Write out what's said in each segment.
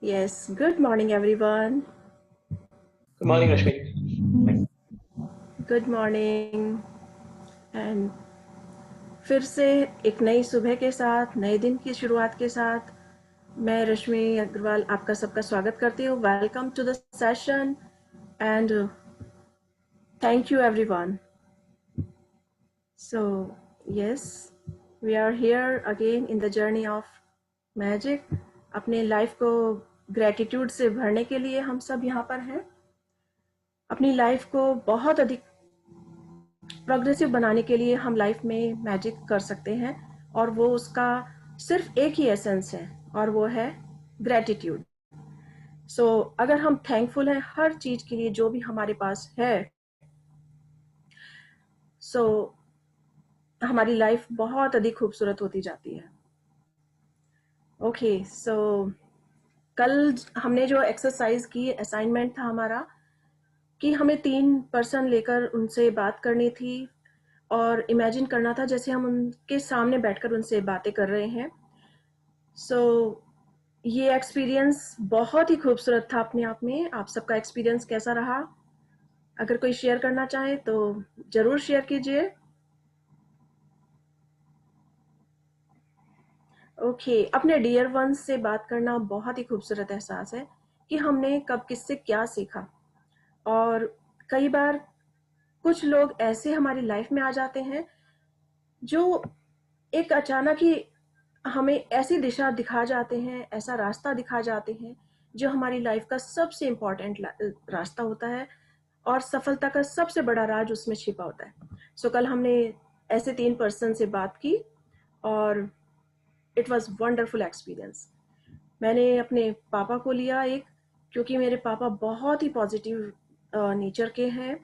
Yes, good morning everyone. Good morning, Rashmi. Good morning and फिर से एक नई सुबह के साथ नए दिन की शुरुआत के साथ मैं रश्मि अग्रवाल आपका सबका स्वागत करती हूँ. Welcome to the session and thank you everyone. So yes, we are here again in the journey of magic. अपने लाइफ को ग्रेटिट्यूड से भरने के लिए हम सब यहाँ पर हैं. अपनी लाइफ को बहुत अधिक प्रोग्रेसिव बनाने के लिए हम लाइफ में मैजिक कर सकते हैं और वो उसका सिर्फ एक ही एसेंस है और वो है ग्रेटिट्यूड. सो अगर हम थैंकफुल हैं हर चीज के लिए जो भी हमारे पास है, सो हमारी लाइफ बहुत अधिक खूबसूरत होती जाती है. ओके, सो कल हमने जो एक्सरसाइज की, असाइनमेंट था हमारा कि हमें 3 पर्सन लेकर उनसे बात करनी थी और इमेजिन करना था जैसे हम उनके सामने बैठकर उनसे बातें कर रहे हैं. सो ये एक्सपीरियंस बहुत ही खूबसूरत था अपने आप में. आप सबका एक्सपीरियंस कैसा रहा? अगर कोई शेयर करना चाहे तो जरूर शेयर कीजिए. ओके, अपने डियर वंस से बात करना बहुत ही खूबसूरत एहसास है कि हमने कब किससे क्या सीखा. और कई बार कुछ लोग ऐसे हमारी लाइफ में आ जाते हैं जो एक अचानक ही हमें ऐसी दिशा दिखा जाते हैं, ऐसा रास्ता दिखा जाते हैं जो हमारी लाइफ का सबसे इम्पोर्टेंट रास्ता होता है और सफलता का सबसे बड़ा राज उसमें छिपा होता है. सो कल हमने ऐसे 3 पर्सन से बात की और इट वॉज वंडरफुल एक्सपीरियंस. मैंने अपने पापा को लिया एक, क्योंकि मेरे पापा बहुत ही पॉजिटिव नेचर के हैं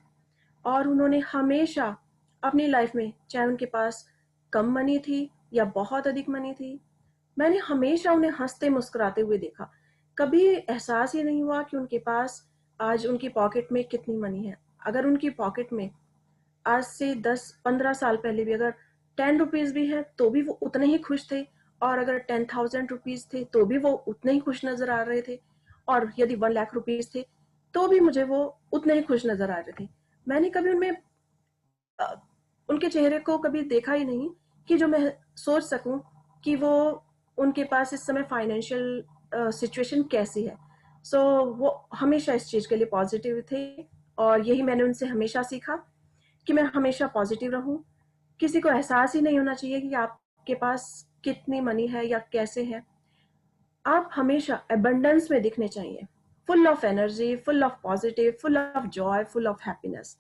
और उन्होंने हमेशा अपनी लाइफ में, चाहे उनके पास कम मनी थी या बहुत अधिक मनी थी, मैंने हमेशा उन्हें हंसते मुस्कुराते हुए देखा. कभी एहसास ही नहीं हुआ कि उनके पास आज उनकी पॉकेट में कितनी मनी है. अगर उनकी पॉकेट में आज से 10-15 साल पहले भी अगर 10 रुपीज भी है तो भी वो उतने ही खुश थे, और अगर 10,000 रुपीज थे तो भी वो उतने ही खुश नजर आ रहे थे, और यदि 1 लाख रुपीज थे तो भी मुझे वो उतने ही खुश नजर आ रहे थे. मैंने कभी उनमें उनके चेहरे को कभी देखा ही नहीं कि जो मैं सोच सकूं कि वो, उनके पास इस समय फाइनेंशियल सिचुएशन कैसी है. सो वो हमेशा इस चीज के लिए पॉजिटिव थे और यही मैंने उनसे हमेशा सीखा कि मैं हमेशा पॉजिटिव रहूं. किसी को एहसास ही नहीं होना चाहिए कि आपके पास कितनी मनी है या कैसे है. आप हमेशा अबंडेंस में दिखने चाहिए, full of energy, full of positive, full of joy, full of happiness.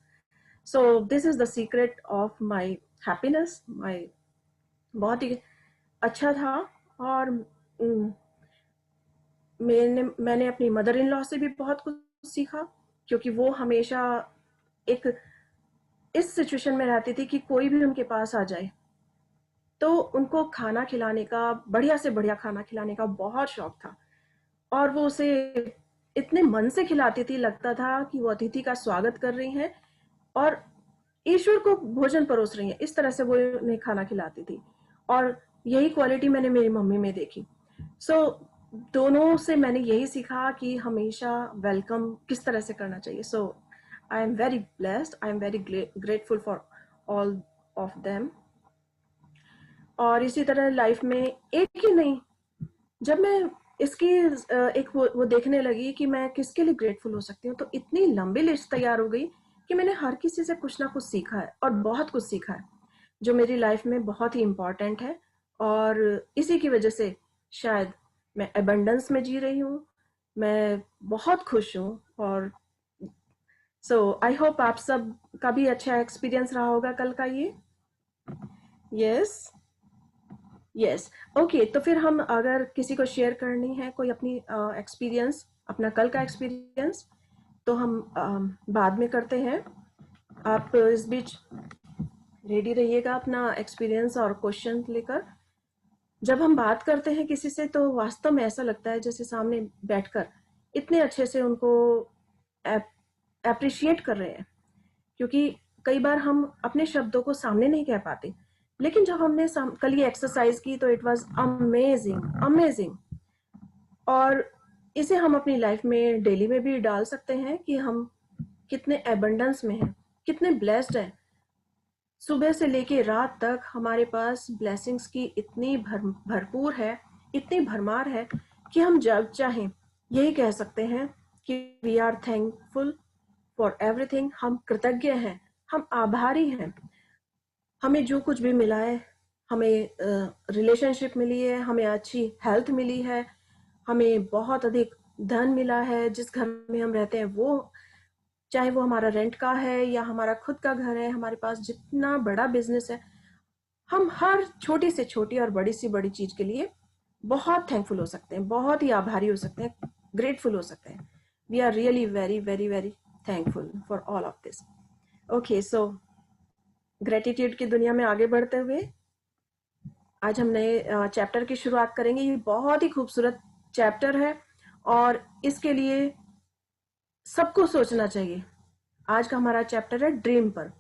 So this is the secret of my happiness. My बहुत ही अच्छा था. और मैंने अपनी मदर इन लॉ से भी बहुत कुछ सीखा, क्योंकि वो हमेशा एक इस सिचुएशन में रहती थी कि कोई भी उनके पास आ जाए तो उनको खाना खिलाने का, बढ़िया से बढ़िया खाना खिलाने का बहुत शौक था. और वो उसे इतने मन से खिलाती थी, लगता था कि वो अतिथि का स्वागत कर रही हैं और ईश्वर को भोजन परोस रही हैं. इस तरह से वो उन्हें खाना खिलाती थी और यही क्वालिटी मैंने मेरी मम्मी में देखी. सो दोनों से मैंने यही सीखा कि हमेशा वेलकम किस तरह से करना चाहिए. So I am very blessed, I am very grateful for all of them. और इसी तरह लाइफ में एक ही नहीं, जब मैं इसकी एक वो देखने लगी कि मैं किसके लिए ग्रेटफुल हो सकती हूँ, तो इतनी लंबी लिस्ट तैयार हो गई कि मैंने हर किसी से कुछ ना कुछ सीखा है और बहुत कुछ सीखा है जो मेरी लाइफ में बहुत ही इम्पोर्टेंट है. और इसी की वजह से शायद मैं अबंडेंस में जी रही हूँ, मैं बहुत खुश हूँ. और सो आई होप आप सब का भी अच्छा एक्सपीरियंस रहा होगा कल का ये. Yes, yes. ओके, तो फिर हम, अगर किसी को शेयर करनी है कोई अपनी एक्सपीरियंस, अपना कल का एक्सपीरियंस, तो हम बाद में करते हैं. आप इस बीच रेडी रहिएगा अपना एक्सपीरियंस और क्वेश्चन लेकर. जब हम बात करते हैं किसी से तो वास्तव में ऐसा लगता है जैसे सामने बैठकर इतने अच्छे से उनको अप्रिशिएट कर रहे हैं, क्योंकि कई बार हम अपने शब्दों को सामने नहीं कह पाते. लेकिन जब हमने कल ये एक्सरसाइज की तो इट वाज अमेजिंग, अमेजिंग. और इसे हम अपनी लाइफ में डेली में भी डाल सकते हैं कि हम कितने एबंडेंस में हैं, कितने ब्लेस्ड हैं। सुबह से लेके रात तक हमारे पास ब्लेसिंग्स की इतनी भरपूर है, इतनी भरमार है कि हम जब चाहें यही कह सकते हैं कि we are thankful for everything. हम कृतज्ञ हैं, हम आभारी हैं। हमें जो कुछ भी मिला है, हमें रिलेशनशिप मिली है, हमें अच्छी हेल्थ मिली है, हमें बहुत अधिक धन मिला है। जिस घर में हम रहते हैं वो, चाहे वो हमारा रेंट का है या हमारा खुद का घर है, हमारे पास जितना बड़ा बिजनेस है, हम हर छोटी से छोटी और बड़ी सी बड़ी चीज के लिए बहुत थैंकफुल हो सकते हैं, बहुत ही आभारी हो सकते हैं, ग्रेटफुल हो सकते हैं। We are really very very very thankful for all of this. Okay, so gratitude की दुनिया में आगे बढ़ते हुए आज हम नए चैप्टर की शुरुआत करेंगे। ये बहुत ही खूबसूरत चैप्टर है और इसके लिए सबको सोचना चाहिए। आज का हमारा चैप्टर है ड्रीम पर,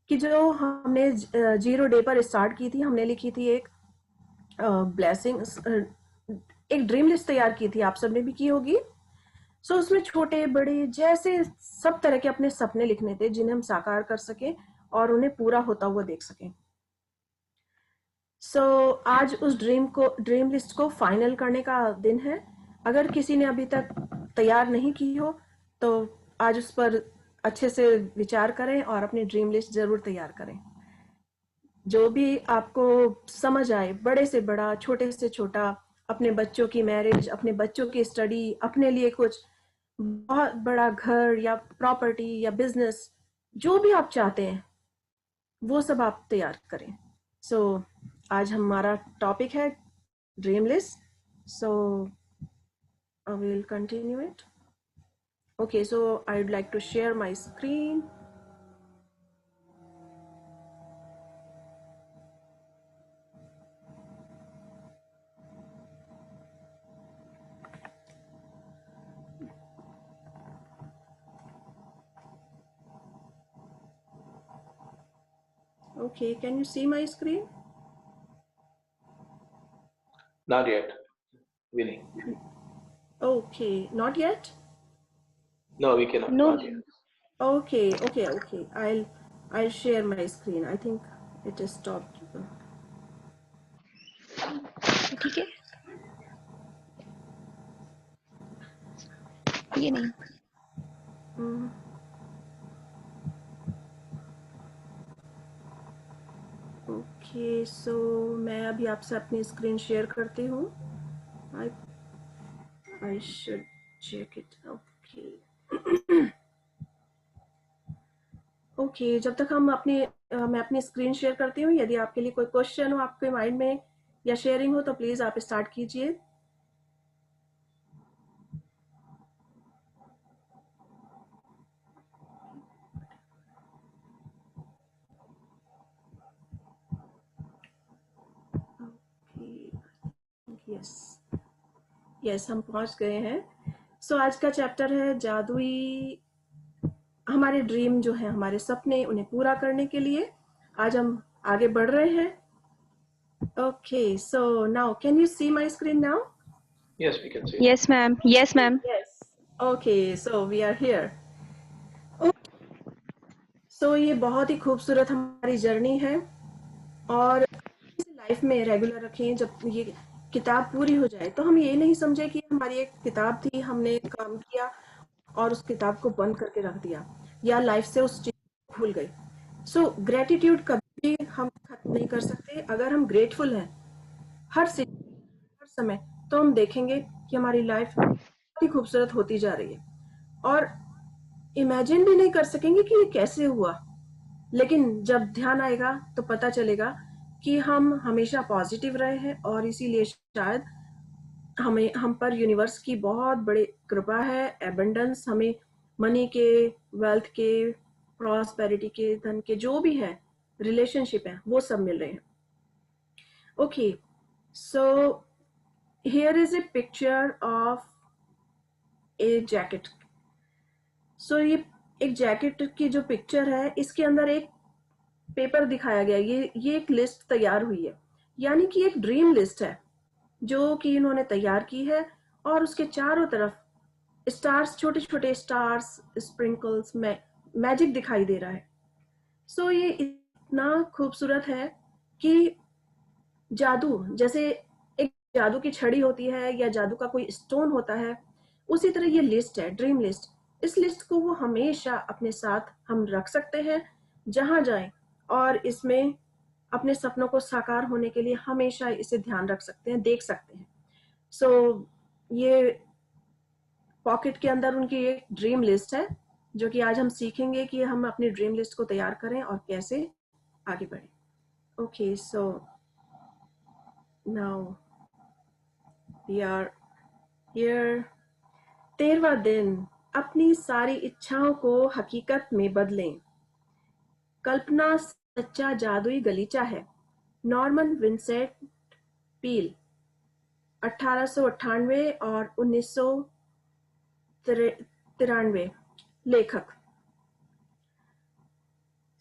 कि जो हमने 0 डे पर स्टार्ट की थी। हमने लिखी थी एक ब्लेसिंग, एक ड्रीम लिस्ट तैयार की थी, आप सबने भी की होगी। सो उसमें छोटे बड़े जैसे सब तरह के अपने सपने लिखने थे जिन्हें हम साकार कर सकें और उन्हें पूरा होता हुआ देख सकें। सो आज उस ड्रीम लिस्ट को फाइनल करने का दिन है। अगर किसी ने अभी तक तैयार नहीं की हो तो आज उस पर अच्छे से विचार करें और अपनी ड्रीम लिस्ट जरूर तैयार करें। जो भी आपको समझ आए, बड़े से बड़ा, छोटे से छोटा, अपने बच्चों की मैरिज, अपने बच्चों की स्टडी, अपने लिए कुछ बहुत बड़ा घर या प्रॉपर्टी या बिजनेस, जो भी आप चाहते हैं वो सब आप तैयार करें। सो आज हमारा टॉपिक है dream list. So I will continue it. Okay, so I'd like to share my screen. Okay, can you see my screen? Not yet. Winning. Okay, not yet? No, we cannot. No, Not yet. Okay. I'll share my screen. I think it is stopped. ठीक है, ये नहीं। Okay, so मैं अभी आपसे अपनी screen share करती हूँ। I should check it. Okay. Okay, जब तक हम मैं अपनी स्क्रीन शेयर करती हूँ। यदि आपके लिए कोई क्वेश्चन हो आपके माइंड में या शेयरिंग हो तो प्लीज आप स्टार्ट कीजिए। यस, हम पहुंच गए हैं। सो आज का चैप्टर है जादुई। हमारे ड्रीम जो है, हमारे सपने, उन्हें पूरा करने के लिए आज हम आगे बढ़ रहे हैं। Okay, so now can you see my screen now? Yes, we can see. Yes, ma'am. Yes, ma'am. Yes, okay, so we are here. So ये बहुत ही खूबसूरत हमारी जर्नी है और लाइफ में रेगुलर रखें। जब ये किताब पूरी हो जाए तो हम ये नहीं समझे कि हमारी एक किताब थी, हमने काम किया और उस किताब को बंद करके रख दिया या लाइफ से उस चीज को भूल गए। सो ग्रेटिट्यूड कभी भी हम खत्म नहीं कर सकते। अगर हम ग्रेटफुल हैं हर समय, तो हम देखेंगे कि हमारी लाइफ बहुत ही खूबसूरत होती जा रही है और इमेजिन भी नहीं कर सकेंगे कि ये कैसे हुआ। लेकिन जब ध्यान आएगा तो पता चलेगा कि हम हमेशा पॉजिटिव रहे हैं और इसीलिए शायद हम पर यूनिवर्स की बहुत बड़ी कृपा है। एबंडेंस, हमें मनी के, वेल्थ के, प्रॉस्पेरिटी के, धन के, जो भी है, रिलेशनशिप है, वो सब मिल रहे हैं। Okay, so here is a picture of a jacket. So ये एक जैकेट की जो पिक्चर है, इसके अंदर एक पेपर दिखाया गया। ये एक लिस्ट तैयार हुई है, यानी कि एक ड्रीम लिस्ट है जो कि इन्होंने तैयार की है और उसके चारों तरफ स्टार्स, छोटे छोटे स्टार्स, स्प्रिंकल्स में मैजिक दिखाई दे रहा है। सो ये इतना खूबसूरत है कि जादू, जैसे एक जादू की छड़ी होती है या जादू का कोई स्टोन होता है, उसी तरह ये लिस्ट है, ड्रीम लिस्ट। इस लिस्ट को वो हमेशा अपने साथ हम रख सकते हैं जहां जाएं, और इसमें अपने सपनों को साकार होने के लिए हमेशा इसे ध्यान रख सकते हैं, देख सकते हैं। सो ये पॉकेट के अंदर उनकी एक ड्रीम लिस्ट है, जो कि आज हम सीखेंगे कि हम अपनी ड्रीम लिस्ट को तैयार करें और कैसे आगे बढ़ें। Okay, so now we are here. 13वां दिन, अपनी सारी इच्छाओं को हकीकत में बदलें। कल्पना सच्चा जादुई गलीचा है। नॉर्मन विंसेंट पील, 1898 और 1993 लेखक।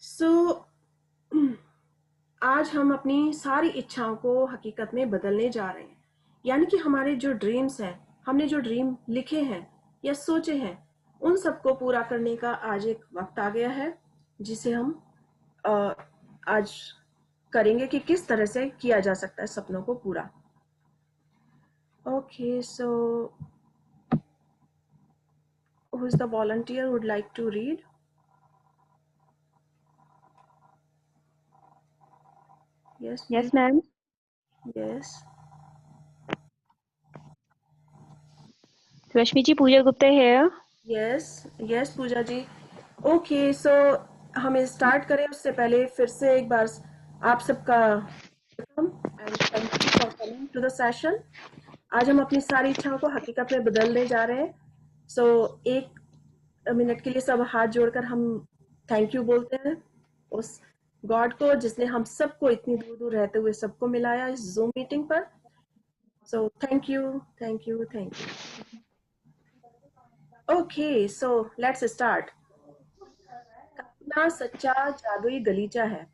सो आज हम अपनी सारी इच्छाओं को हकीकत में बदलने जा रहे हैं, यानी कि हमारे जो ड्रीम्स हैं, हमने जो ड्रीम लिखे हैं या सोचे हैं, उन सबको पूरा करने का आज एक वक्त आ गया है, जिसे हम आज करेंगे कि किस तरह से किया जा सकता है सपनों को पूरा। Okay, so who is the volunteer who would like to read? Yes, please. Yes, ma'am. Yes. Rashmi ji, Pooja Gupta here. Yes, Pooja ji. Okay, so हमें स्टार्ट करें उससे पहले फिर से एक बार आप सबका welcome and thank you for coming to the session. आज हम अपनी सारी इच्छाओं को हकीकत में बदलने जा रहे हैं। सो एक मिनट के लिए सब हाथ जोड़कर हम थैंक यू बोलते हैं उस गॉड को जिसने हम सबको इतनी दूर दूर रहते हुए सबको मिलाया इस जूम मीटिंग पर। So thank you, thank you, thank you. Okay, so let's start. कल्पना सच्चा जादुई गलीचा है।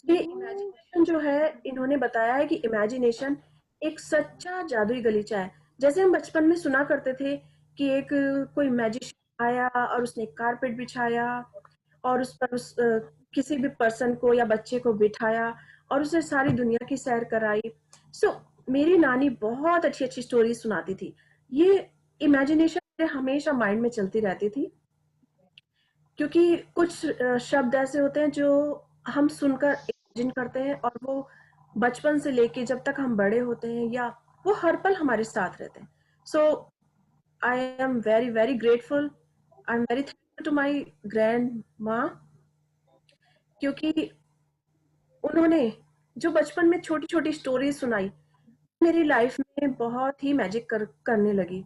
ये इमेजिनेशन जो है, इन्होंने बताया है कि इमेजिनेशन एक सच्चा जादुई गलीचा है। जैसे हम बचपन में सुना करते थे कि एक कोई मैजिशियन आया और उसने कारपेट बिछाया और उस पर किसी भी पर्सन को या बच्चे को बिठाया और उसे सारी दुनिया की सैर कराई। सो मेरी नानी बहुत अच्छी अच्छी स्टोरी सुनाती थी। ये इमेजिनेशन मेरे हमेशा माइंड में चलती रहती थी, क्योंकि कुछ शब्द ऐसे होते हैं जो हम सुनकर इमेजिन करते हैं और वो बचपन से लेके जब तक हम बड़े होते हैं या वो हर पल हमारे साथ रहते हैं। So I am very very grateful, I am very thankful to my grandma, क्योंकि उन्होंने जो बचपन में छोटी छोटी स्टोरीज सुनाई मेरी लाइफ में बहुत ही मैजिक करने लगी।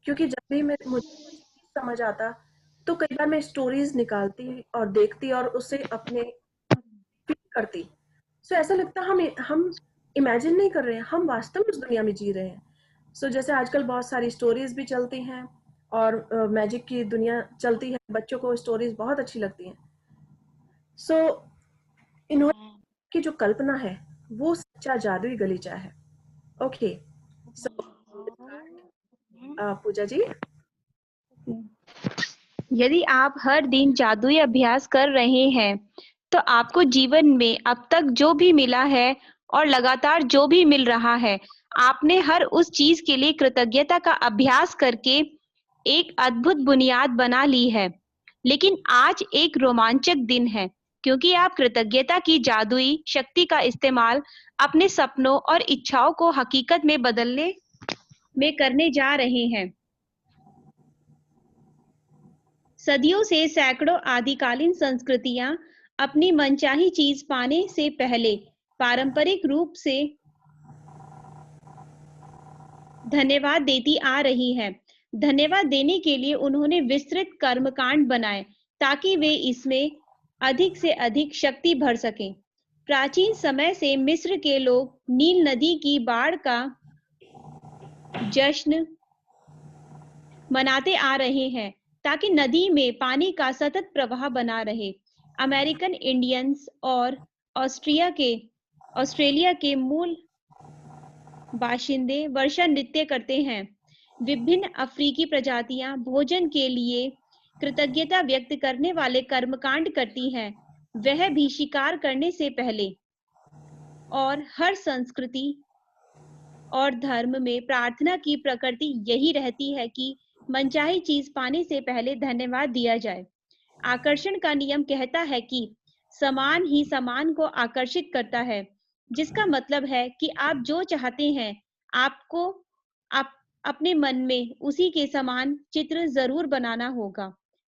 क्योंकि जब भी मुझे कुछ नहीं समझ आता तो कई बार मैं स्टोरीज निकालती और देखती और उसे अपने फील करती। सो ऐसा लगता हम इमेजिन नहीं कर रहे हैं, हम वास्तव में उस दुनिया में जी रहे हैं। सो जैसे आजकल बहुत सारी स्टोरीज भी चलती हैं और मैजिक की दुनिया चलती है, बच्चों को स्टोरीज बहुत अच्छी लगती हैं। सो इन्होंने की जो कल्पना है वो सच्चा जादुई गलीचा है। ओके, सो पूजा जी। यदि आप हर दिन जादुई अभ्यास कर रहे हैं, तो आपको जीवन में अब तक जो भी मिला है और लगातार जो भी मिल रहा है, आपने हर उस चीज के लिए कृतज्ञता का अभ्यास करके एक अद्भुत बुनियाद बना ली है। लेकिन आज एक रोमांचक दिन है, क्योंकि आप कृतज्ञता की जादुई शक्ति का इस्तेमाल अपने सपनों और इच्छाओं को हकीकत में बदलने में करने जा रहे हैं। सदियों से सैकड़ों आदिकालीन संस्कृतियां अपनी मनचाही चीज पाने से पहले पारंपरिक रूप से धन्यवाद देती आ रही हैं। धन्यवाद देने के लिए उन्होंने विस्तृत कर्मकांड बनाए ताकि वे इसमें अधिक से अधिक शक्ति भर सकें। प्राचीन समय से मिस्र के लोग नील नदी की बाढ़ का जश्न मनाते आ रहे हैं ताकि नदी में पानी का सतत प्रवाह बना रहे। अमेरिकन इंडियंस और ऑस्ट्रेलिया के मूल बाशिंदे वर्षा नृत्य करते हैं। विभिन्न अफ्रीकी प्रजातियां भोजन के लिए कृतज्ञता व्यक्त करने वाले कर्मकांड करती हैं, वह भी शिकार करने से पहले। और हर संस्कृति और धर्म में प्रार्थना की प्रकृति यही रहती है कि मनचाही चीज पाने से पहले धन्यवाद दिया जाए। आकर्षण का नियम कहता है कि समान ही समान को आकर्षित करता है, जिसका मतलब है कि आप जो चाहते हैं, आपको आप अपने मन में उसी के समान चित्र जरूर बनाना होगा।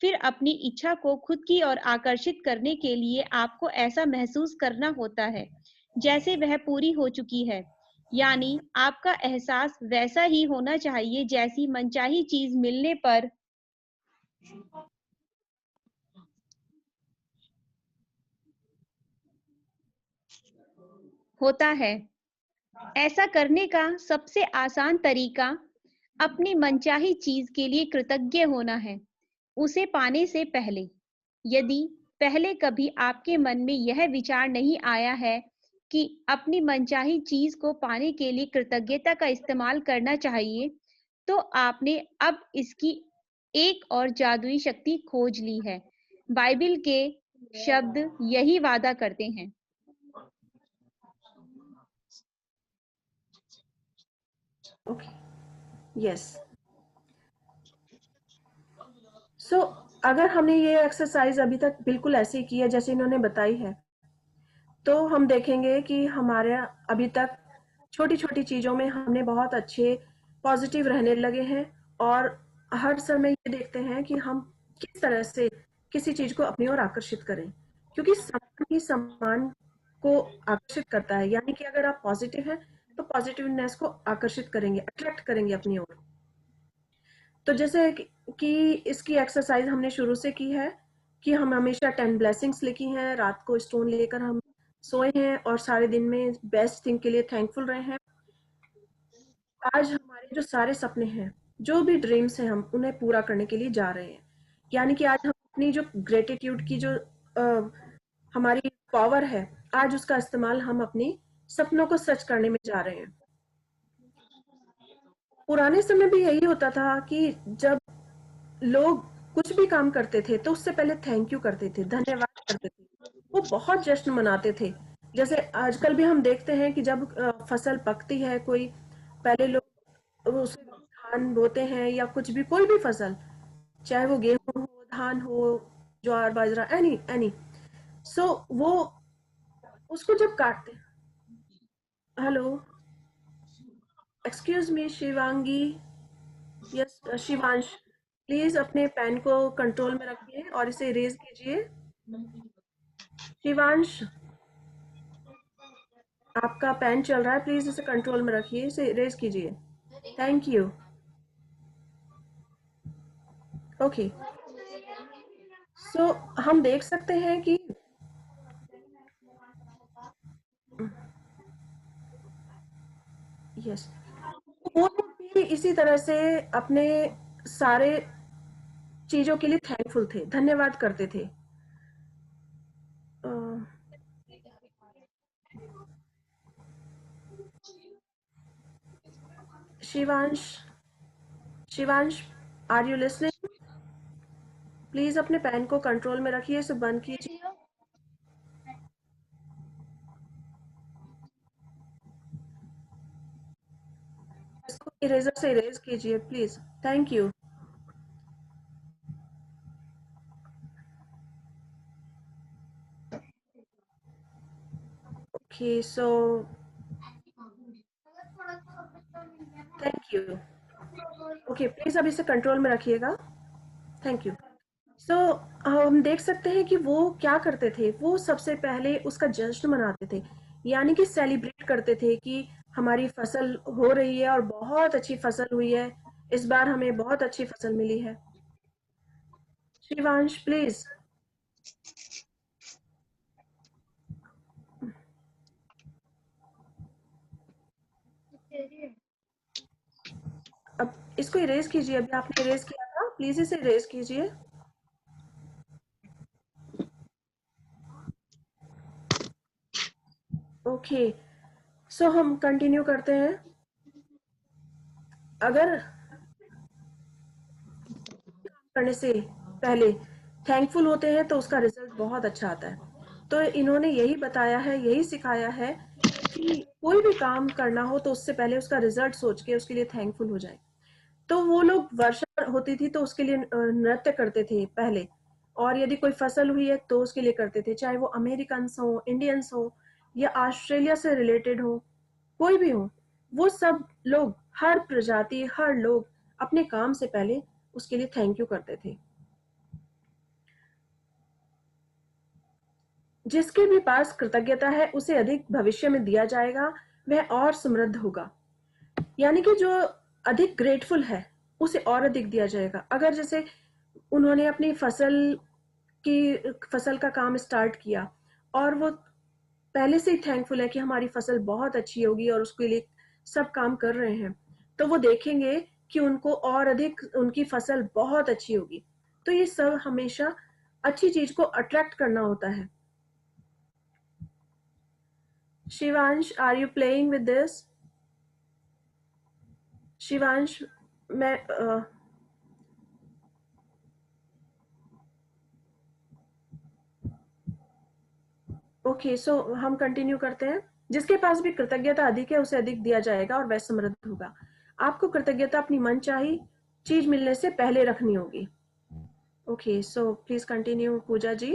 फिर अपनी इच्छा को खुद की ओर आकर्षित करने के लिए आपको ऐसा महसूस करना होता है जैसे वह पूरी हो चुकी है। यानी आपका एहसास वैसा ही होना चाहिए जैसी मनचाही चीज मिलने पर होता है। ऐसा करने का सबसे आसान तरीका अपनी मनचाही चीज के लिए कृतज्ञ होना है, उसे पाने से पहले। यदि पहले कभी आपके मन में यह विचार नहीं आया है कि अपनी मनचाही चीज को पाने के लिए कृतज्ञता का इस्तेमाल करना चाहिए, तो आपने अब इसकी एक और जादुई शक्ति खोज ली है। बाइबिल के शब्द यही वादा करते हैं। Okay, yes. सो अगर हमने ये एक्सरसाइज अभी तक बिल्कुल ऐसे ही की है जैसे इन्होंने बताई है, तो हम देखेंगे कि हमारे अभी तक छोटी-छोटी चीज़ों में हमने बहुत अच्छे पॉजिटिव रहने लगे हैं और हर समय ये देखते हैं कि हम किस तरह से किसी चीज़ को अपनी ओर आकर्षित करें, क्योंकि समान ही समान को आकर्षित करता है। यानी कि अगर आप पॉजिटिव हैं, तो पॉजिटिवनेस को आकर्षित करेंगे, अट्रैक्ट करेंगे अपनी ओर। तो जैसे कि इसकी एक्सरसाइज हमने शुरू से की है कि हम हमेशा 10 ब्लेसिंग्स लिखी हैं, रात को स्टोन लेकर हम सोए हैं और सारे दिन में बेस्ट थिंग के लिए थैंकफुल रहे हैं। आज हमारे जो सारे सपने हैं, जो भी ड्रीम्स हैं, हम उन्हें पूरा करने के लिए जा रहे हैं। यानी कि आज हम अपनी जो ग्रेटिट्यूड की जो हमारी पावर है, आज उसका इस्तेमाल हम अपनी सपनों को सच करने में जा रहे हैं। पुराने समय भी यही होता था कि जब लोग कुछ भी काम करते थे तो उससे पहले थैंक यू करते थे, धन्यवाद करते थे, वो बहुत जश्न मनाते थे। जैसे आजकल भी हम देखते हैं कि जब फसल पकती है कोई, पहले लोग उसे धान बोते हैं या कुछ भी, कोई भी फसल, चाहे वो गेहूं हो, धान हो, ज्वार बाजरा, एनी एनी, सो वो उसको जब काटते, hello, excuse me Shivangi, yes Shivansh, please अपने पेन को कंट्रोल में रखिए और इसे इरेज कीजिए। शिवांश, आपका पेन चल रहा है, प्लीज इसे कंट्रोल में रखिए, इसे इरेज कीजिए। Thank you. ओके, सो हम देख सकते हैं कि यस, वो लोग भी इसी तरह से अपने सारे चीजों के लिए थैंकफुल थे, धन्यवाद करते थे। Shivansh, Shivansh, are you listening? Please अपने पेन को कंट्रोल में रखिए, इसे बंद कीजिए। इसको इरेजर से इरेज कीजिए please, thank you. Okay, so thank you. Okay, please अब इसे कंट्रोल में रखिएगा, थैंक यू। सो हम देख सकते हैं कि वो क्या करते थे, वो सबसे पहले उसका जश्न मनाते थे, यानी कि सेलिब्रेट करते थे कि हमारी फसल हो रही है और बहुत अच्छी फसल हुई है, इस बार हमें बहुत अच्छी फसल मिली है। शिवांश प्लीज। अब इसको इरेज कीजिए, अभी आपने इरेज किया था, प्लीज इसे इरेज कीजिए। ओके, सो हम कंटिन्यू करते हैं। अगर करने से पहले थैंकफुल होते हैं तो उसका रिजल्ट बहुत अच्छा आता है। तो इन्होंने यही बताया है, यही सिखाया है कि कोई भी काम करना हो तो उससे पहले उसका रिजल्ट सोच के उसके लिए थैंकफुल हो जाए। तो वो लोग वर्षा होती थी तो उसके लिए नृत्य करते थे पहले, और यदि कोई फसल हुई है तो उसके लिए करते थे, चाहे वो अमेरिकन्स हो, इंडियंस हो या ऑस्ट्रेलिया से रिलेटेड हो, कोई भी हो। वो सब लोग, हर प्रजाति, हर लोग अपने काम से पहले उसके लिए थैंक यू करते थे। जिसके भी पास कृतज्ञता है उसे अधिक भविष्य में दिया जाएगा, वह और समृद्ध होगा। यानी कि जो अधिक ग्रेटफुल है उसे और अधिक दिया जाएगा। अगर जैसे उन्होंने अपनी फसल का काम स्टार्ट किया और वो पहले से ही थैंकफुल है कि हमारी फसल बहुत अच्छी होगी और उसके लिए सब काम कर रहे हैं, तो वो देखेंगे कि उनको और अधिक उनकी फसल बहुत अच्छी होगी। तो ये सब हमेशा अच्छी चीज को अट्रैक्ट करना होता है। Shivansh, are you playing with this? Shivansh, मैं ओके, सो हम कंटिन्यू करते हैं। जिसके पास भी कृतज्ञता अधिक है उसे अधिक दिया जाएगा और वह समृद्ध होगा। आपको कृतज्ञता अपनी मनचाही चीज मिलने से पहले रखनी होगी। Okay, so please continue Pooja जी।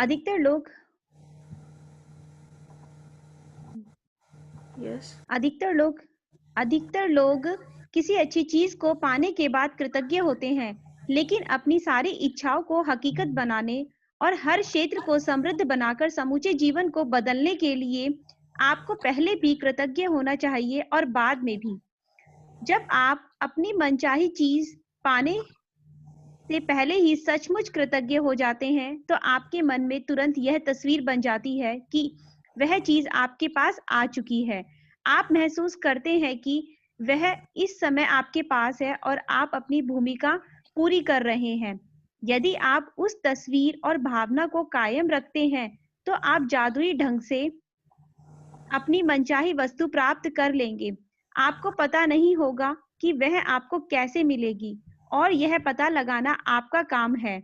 अधिकतर लोग यस। अधिकतर लोग किसी अच्छी चीज को पाने के बाद कृतज्ञ होते हैं, लेकिन अपनी सारी इच्छाओं को हकीकत बनाने और हर क्षेत्र को समृद्ध बनाकर समूचे जीवन को बदलने के लिए आपको पहले भी कृतज्ञ होना चाहिए और बाद में भी। जब आप अपनी मनचाही चीज पाने से पहले ही सचमुच कृतज्ञ हो जाते हैं, तो आपके मन में तुरंत यह तस्वीर बन जाती है कि वह चीज आपके पास आ चुकी है। आप महसूस करते हैं कि वह इस समय आपके पास है और आप अपनी भूमिका पूरी कर रहे हैं। यदि आप उस तस्वीर और भावना को कायम रखते हैं, तो आप जादुई ढंग से अपनी मनचाही वस्तु प्राप्त कर लेंगे। आपको पता नहीं होगा कि वह आपको कैसे मिलेगी और यह पता लगाना आपका काम है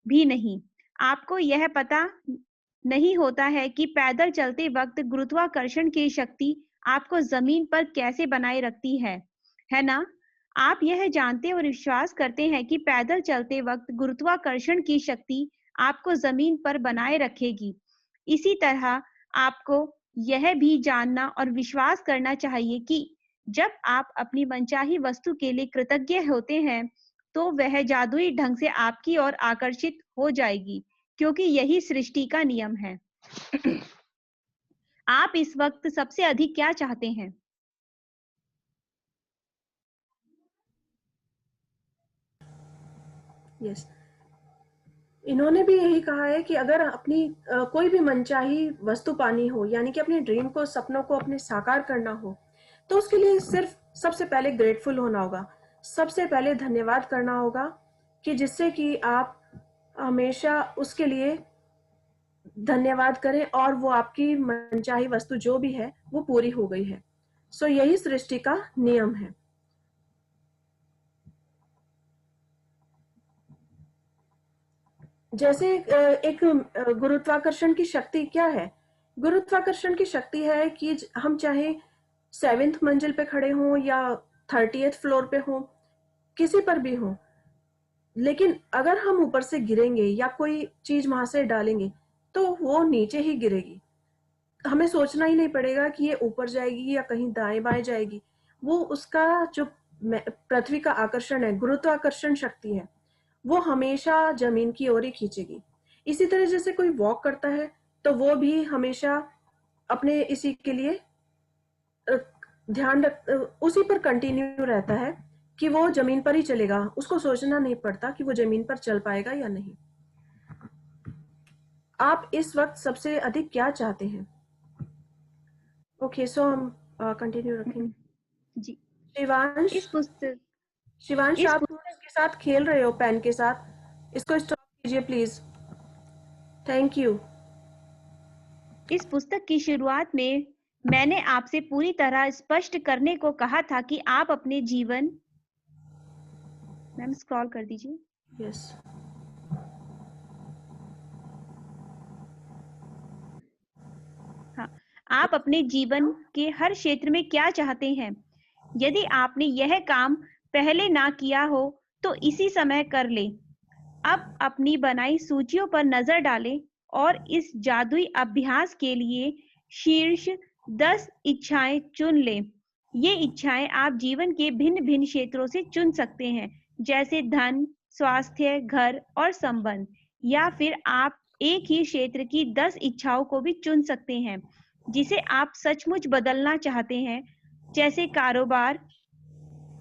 भी नहीं। आपको यह पता नहीं होता है कि पैदल चलते वक्त गुरुत्वाकर्षण की शक्ति आपको जमीन पर कैसे बनाए रखती है ना? आप यह जानते और विश्वास करते हैं कि पैदल चलते वक्त गुरुत्वाकर्षण की शक्ति आपको जमीन पर बनाए रखेगी। इसी तरह आपको यह भी जानना और विश्वास करना चाहिए कि जब आप अपनी मनचाही वस्तु के लिए कृतज्ञ होते हैं, तो वह जादुई ढंग से आपकी ओर आकर्षित हो जाएगी, क्योंकि यही सृष्टि का नियम है। आप इस वक्त सबसे अधिक क्या चाहते हैं? यस, इन्होंने भी यही कहा है कि अगर अपनी कोई भी मनचाही वस्तु पानी हो, यानी कि अपने ड्रीम को, सपनों को अपने साकार करना हो, तो उसके लिए सिर्फ सबसे पहले ग्रेटफुल होना होगा। सबसे पहले धन्यवाद करना होगा, कि जिससे कि आप हमेशा उसके लिए धन्यवाद करें और वो आपकी मनचाही वस्तु जो भी है वो पूरी हो गई है। सो यही सृष्टि का नियम है। जैसे एक गुरुत्वाकर्षण की शक्ति क्या है? गुरुत्वाकर्षण की शक्ति है कि हम चाहे 7th मंजिल पे खड़े हों या 30th फ्लोर पे हों, किसी पर भी हों, लेकिन अगर हम ऊपर से गिरेंगे या कोई चीज वहां से डालेंगे तो वो नीचे ही गिरेगी। हमें सोचना ही नहीं पड़ेगा कि ये ऊपर जाएगी या कहीं दाएं बाएं जाएगी। वो उसका जो पृथ्वी का आकर्षण है, गुरुत्वाकर्षण शक्ति है, वो हमेशा जमीन की ओर ही खींचेगी। इसी तरह जैसे कोई वॉक करता है तो वो भी हमेशा अपने इसी के लिए ध्यान रख उसी पर कंटिन्यू रहता है कि वो जमीन पर ही चलेगा। उसको सोचना नहीं पड़ता कि वो जमीन पर चल पाएगा या नहीं। आप इस वक्त सबसे अधिक क्या चाहते हैं? ओके, सो हम कंटिन्यू रखेंगे। जी, शिवांश, इस पुस्तक शिवांश इस आप इसके साथ खेल रहे हो पेन के साथ, इसको स्टॉप कीजिए प्लीज। Thank you. इस पुस्तक की शुरुआत में मैंने आपसे पूरी तरह स्पष्ट करने को कहा था कि आप अपने जीवन, मैम स्क्रॉल कर दीजिए। यस। हाँ, आप अपने जीवन के हर क्षेत्र में क्या चाहते हैं। यदि आपने यह काम पहले ना किया हो तो इसी समय कर ले। अब अपनी बनाई सूचियों पर नजर डालें और इस जादुई अभ्यास के लिए शीर्ष 10 इच्छाएं चुन लें। ये इच्छाएं आप जीवन के भिन्न भिन्न क्षेत्रों से चुन सकते हैं, जैसे धन, स्वास्थ्य, घर और संबंध, या फिर आप एक ही क्षेत्र की 10 इच्छाओं को भी चुन सकते हैं जिसे आप सचमुच बदलना चाहते हैं, जैसे कारोबार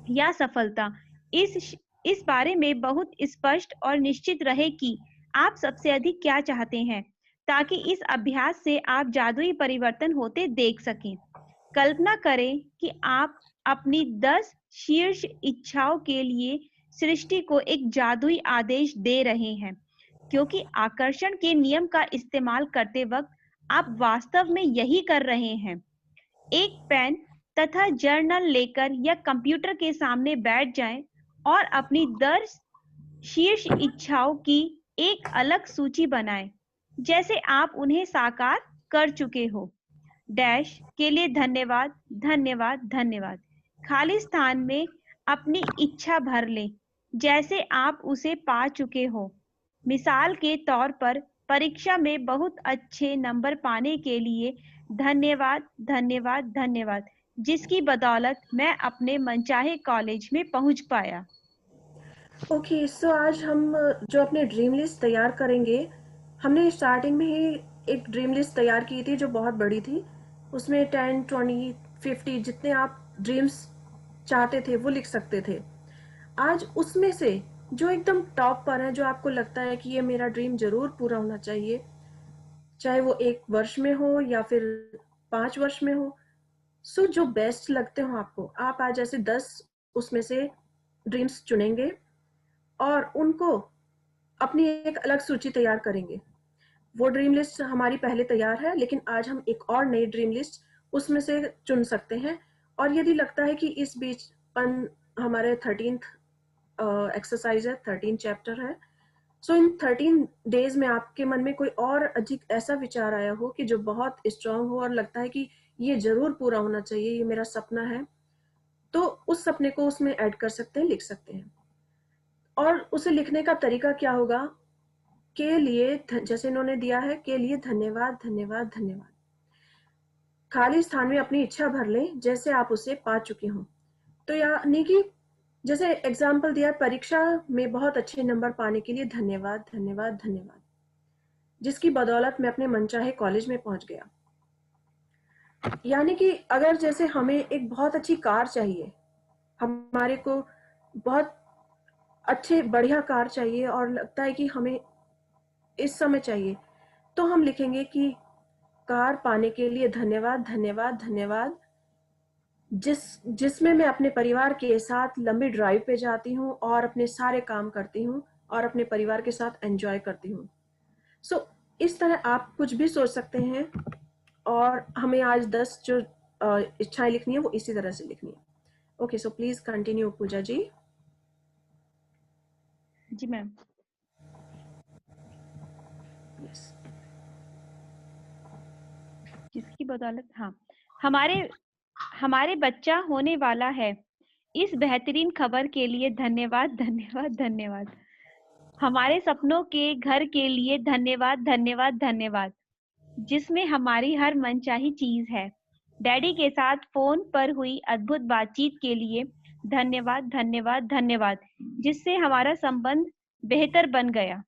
या सफलता। इस बारे में बहुत स्पष्ट और निश्चित रहे कि आप सबसे अधिक क्या चाहते हैं, ताकि इस अभ्यास से आप जादुई परिवर्तन होते देख सकें। कल्पना करें कि आप अपनी 10 शीर्ष इच्छाओं के लिए सृष्टि को एक जादुई आदेश दे रहे हैं, क्योंकि आकर्षण के नियम का इस्तेमाल करते वक्त आप वास्तव में यही कर रहे हैं। एक पेन तथा जर्नल लेकर या कंप्यूटर के सामने बैठ जाएं और अपनी 10 शीर्ष इच्छाओं की एक अलग सूची बनाएं, जैसे आप उन्हें साकार कर चुके हो। डैश के लिए धन्यवाद, धन्यवाद, धन्यवाद। खाली स्थान में अपनी इच्छा भर लें, जैसे आप उसे पा चुके हो। मिसाल के तौर पर, परीक्षा में बहुत अच्छे नंबर पाने के लिए धन्यवाद, धन्यवाद, धन्यवाद, जिसकी बदौलत मैं अपने मनचाहे कॉलेज में पहुंच पाया। ओके, सो आज हम जो अपने ड्रीम लिस्ट तैयार करेंगे, हमने स्टार्टिंग में ही एक ड्रीम लिस्ट तैयार की थी जो बहुत बड़ी थी। उसमें 10, 20, 50 जितने आप ड्रीम्स चाहते थे वो लिख सकते थे। आज उसमें से जो एकदम टॉप पर है, जो आपको लगता है कि ये मेरा ड्रीम जरूर पूरा होना चाहिए, चाहे वो 1 वर्ष में हो या फिर 5 वर्ष में हो, सो जो बेस्ट लगते हो आपको, आप आज ऐसे 10 उसमें से ड्रीम्स चुनेंगे और उनको अपनी एक अलग सूची तैयार करेंगे। वो ड्रीम लिस्ट हमारी पहले तैयार है, लेकिन आज हम एक और नई ड्रीम लिस्ट उसमें से चुन सकते हैं। और यदि लगता है कि इस बीच हमारे 13th एक्सरसाइज है, 13 चैप्टर है, सो इन 13 डेज में आपके मन में कोई और अजीब ऐसा विचार आया हो कि जो बहुत स्ट्रांग हो और लगता है कि ये जरूर पूरा होना चाहिए, ये मेरा सपना है, तो उस सपने को उसमें ऐड कर सकते हैं, लिख सकते हैं। और उसे लिखने का तरीका क्या होगा? के लिए जैसे इन्होंने दिया है, के लिए धन्यवाद, धन्यवाद, धन्यवाद। खाली स्थान में अपनी इच्छा भर लें जैसे आप उसे पा चुके हों। तो यानी कि जैसे एग्जाम्पल दिया, परीक्षा में बहुत अच्छे नंबर पाने के लिए धन्यवाद, धन्यवाद, धन्यवाद, जिसकी बदौलत मैं अपने मनचाहे कॉलेज में पहुंच गया। यानी कि अगर जैसे हमें एक बहुत अच्छी कार चाहिए, हमारे को बहुत अच्छे बढ़िया कार चाहिए और लगता है कि हमें इस समय चाहिए, तो हम लिखेंगे कि कार पाने के लिए धन्यवाद, धन्यवाद, धन्यवाद, जिसमें मैं अपने परिवार के साथ लंबी ड्राइव पे जाती हूँ और अपने सारे काम करती हूँ और अपने परिवार के साथ एंजॉय करती हूँ। सो इस तरह आप कुछ भी सोच सकते हैं और हमें आज 10 जो इच्छाएं लिखनी है वो इसी तरह से लिखनी है। Okay, so please continue Pooja ji. जी मैम। यस। जिसकी बदौलत, हाँ, हमारे बच्चा होने वाला है। इस बेहतरीन खबर के लिए धन्यवाद, धन्यवाद, धन्यवाद। हमारे सपनों के घर के लिए धन्यवाद, धन्यवाद, धन्यवाद, जिसमें हमारी हर मनचाही चीज है। डैडी के साथ फोन पर हुई अद्भुत बातचीत के लिए धन्यवाद, धन्यवाद, धन्यवाद, जिससे हमारा संबंध बेहतर बन गया।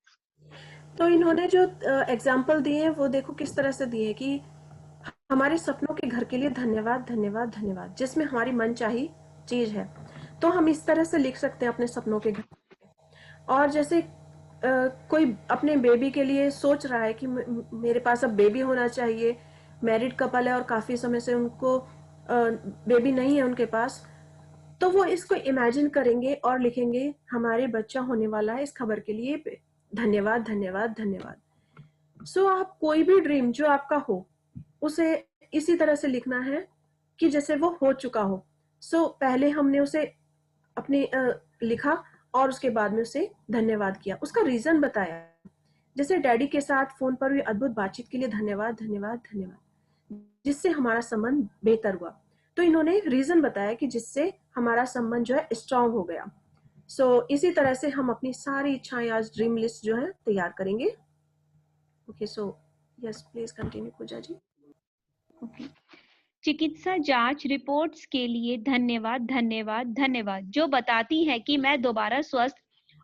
तो इन्होंने जो एग्जाम्पल दिए हैं वो देखो किस तरह से दिए कि हमारे सपनों के घर के लिए धन्यवाद, धन्यवाद, धन्यवाद, जिसमें हमारी मनचाही चीज है। तो हम इस तरह से लिख सकते हैं अपने सपनों के घर। और जैसे कोई अपने बेबी के लिए सोच रहा है कि मेरे पास अब बेबी होना चाहिए, मैरिड कपल है और काफी समय से उनको बेबी नहीं है उनके पास, तो वो इसको इमेजिन करेंगे और लिखेंगे हमारे बच्चा होने वाला है, इस खबर के लिए धन्यवाद, धन्यवाद, धन्यवाद। सो आप कोई भी ड्रीम जो आपका हो उसे इसी तरह से लिखना है कि जैसे वो हो चुका हो। सो पहले हमने उसे अपने लिखा और उसके बाद में उसे धन्यवाद किया, उसका रीजन बताया। जैसे डैडी के साथ फोन पर हुई अद्भुत बातचीत के लिए धन्यवाद धन्यवाद धन्यवाद, जिससे हमारा संबंध बेहतर हुआ। तो इन्होंने रीजन बताया कि जिससे हमारा संबंध जो है स्ट्रांग हो गया। सो इसी तरह से हम अपनी सारी इच्छाएं आज ड्रीम लिस्ट जो है तैयार करेंगे। Okay, so yes please continue Pooja ji. Okay. चिकित्सा जांच रिपोर्ट्स के लिए धन्यवाद धन्यवाद धन्यवाद, जो बताती है कि मैं दोबारा स्वस्थ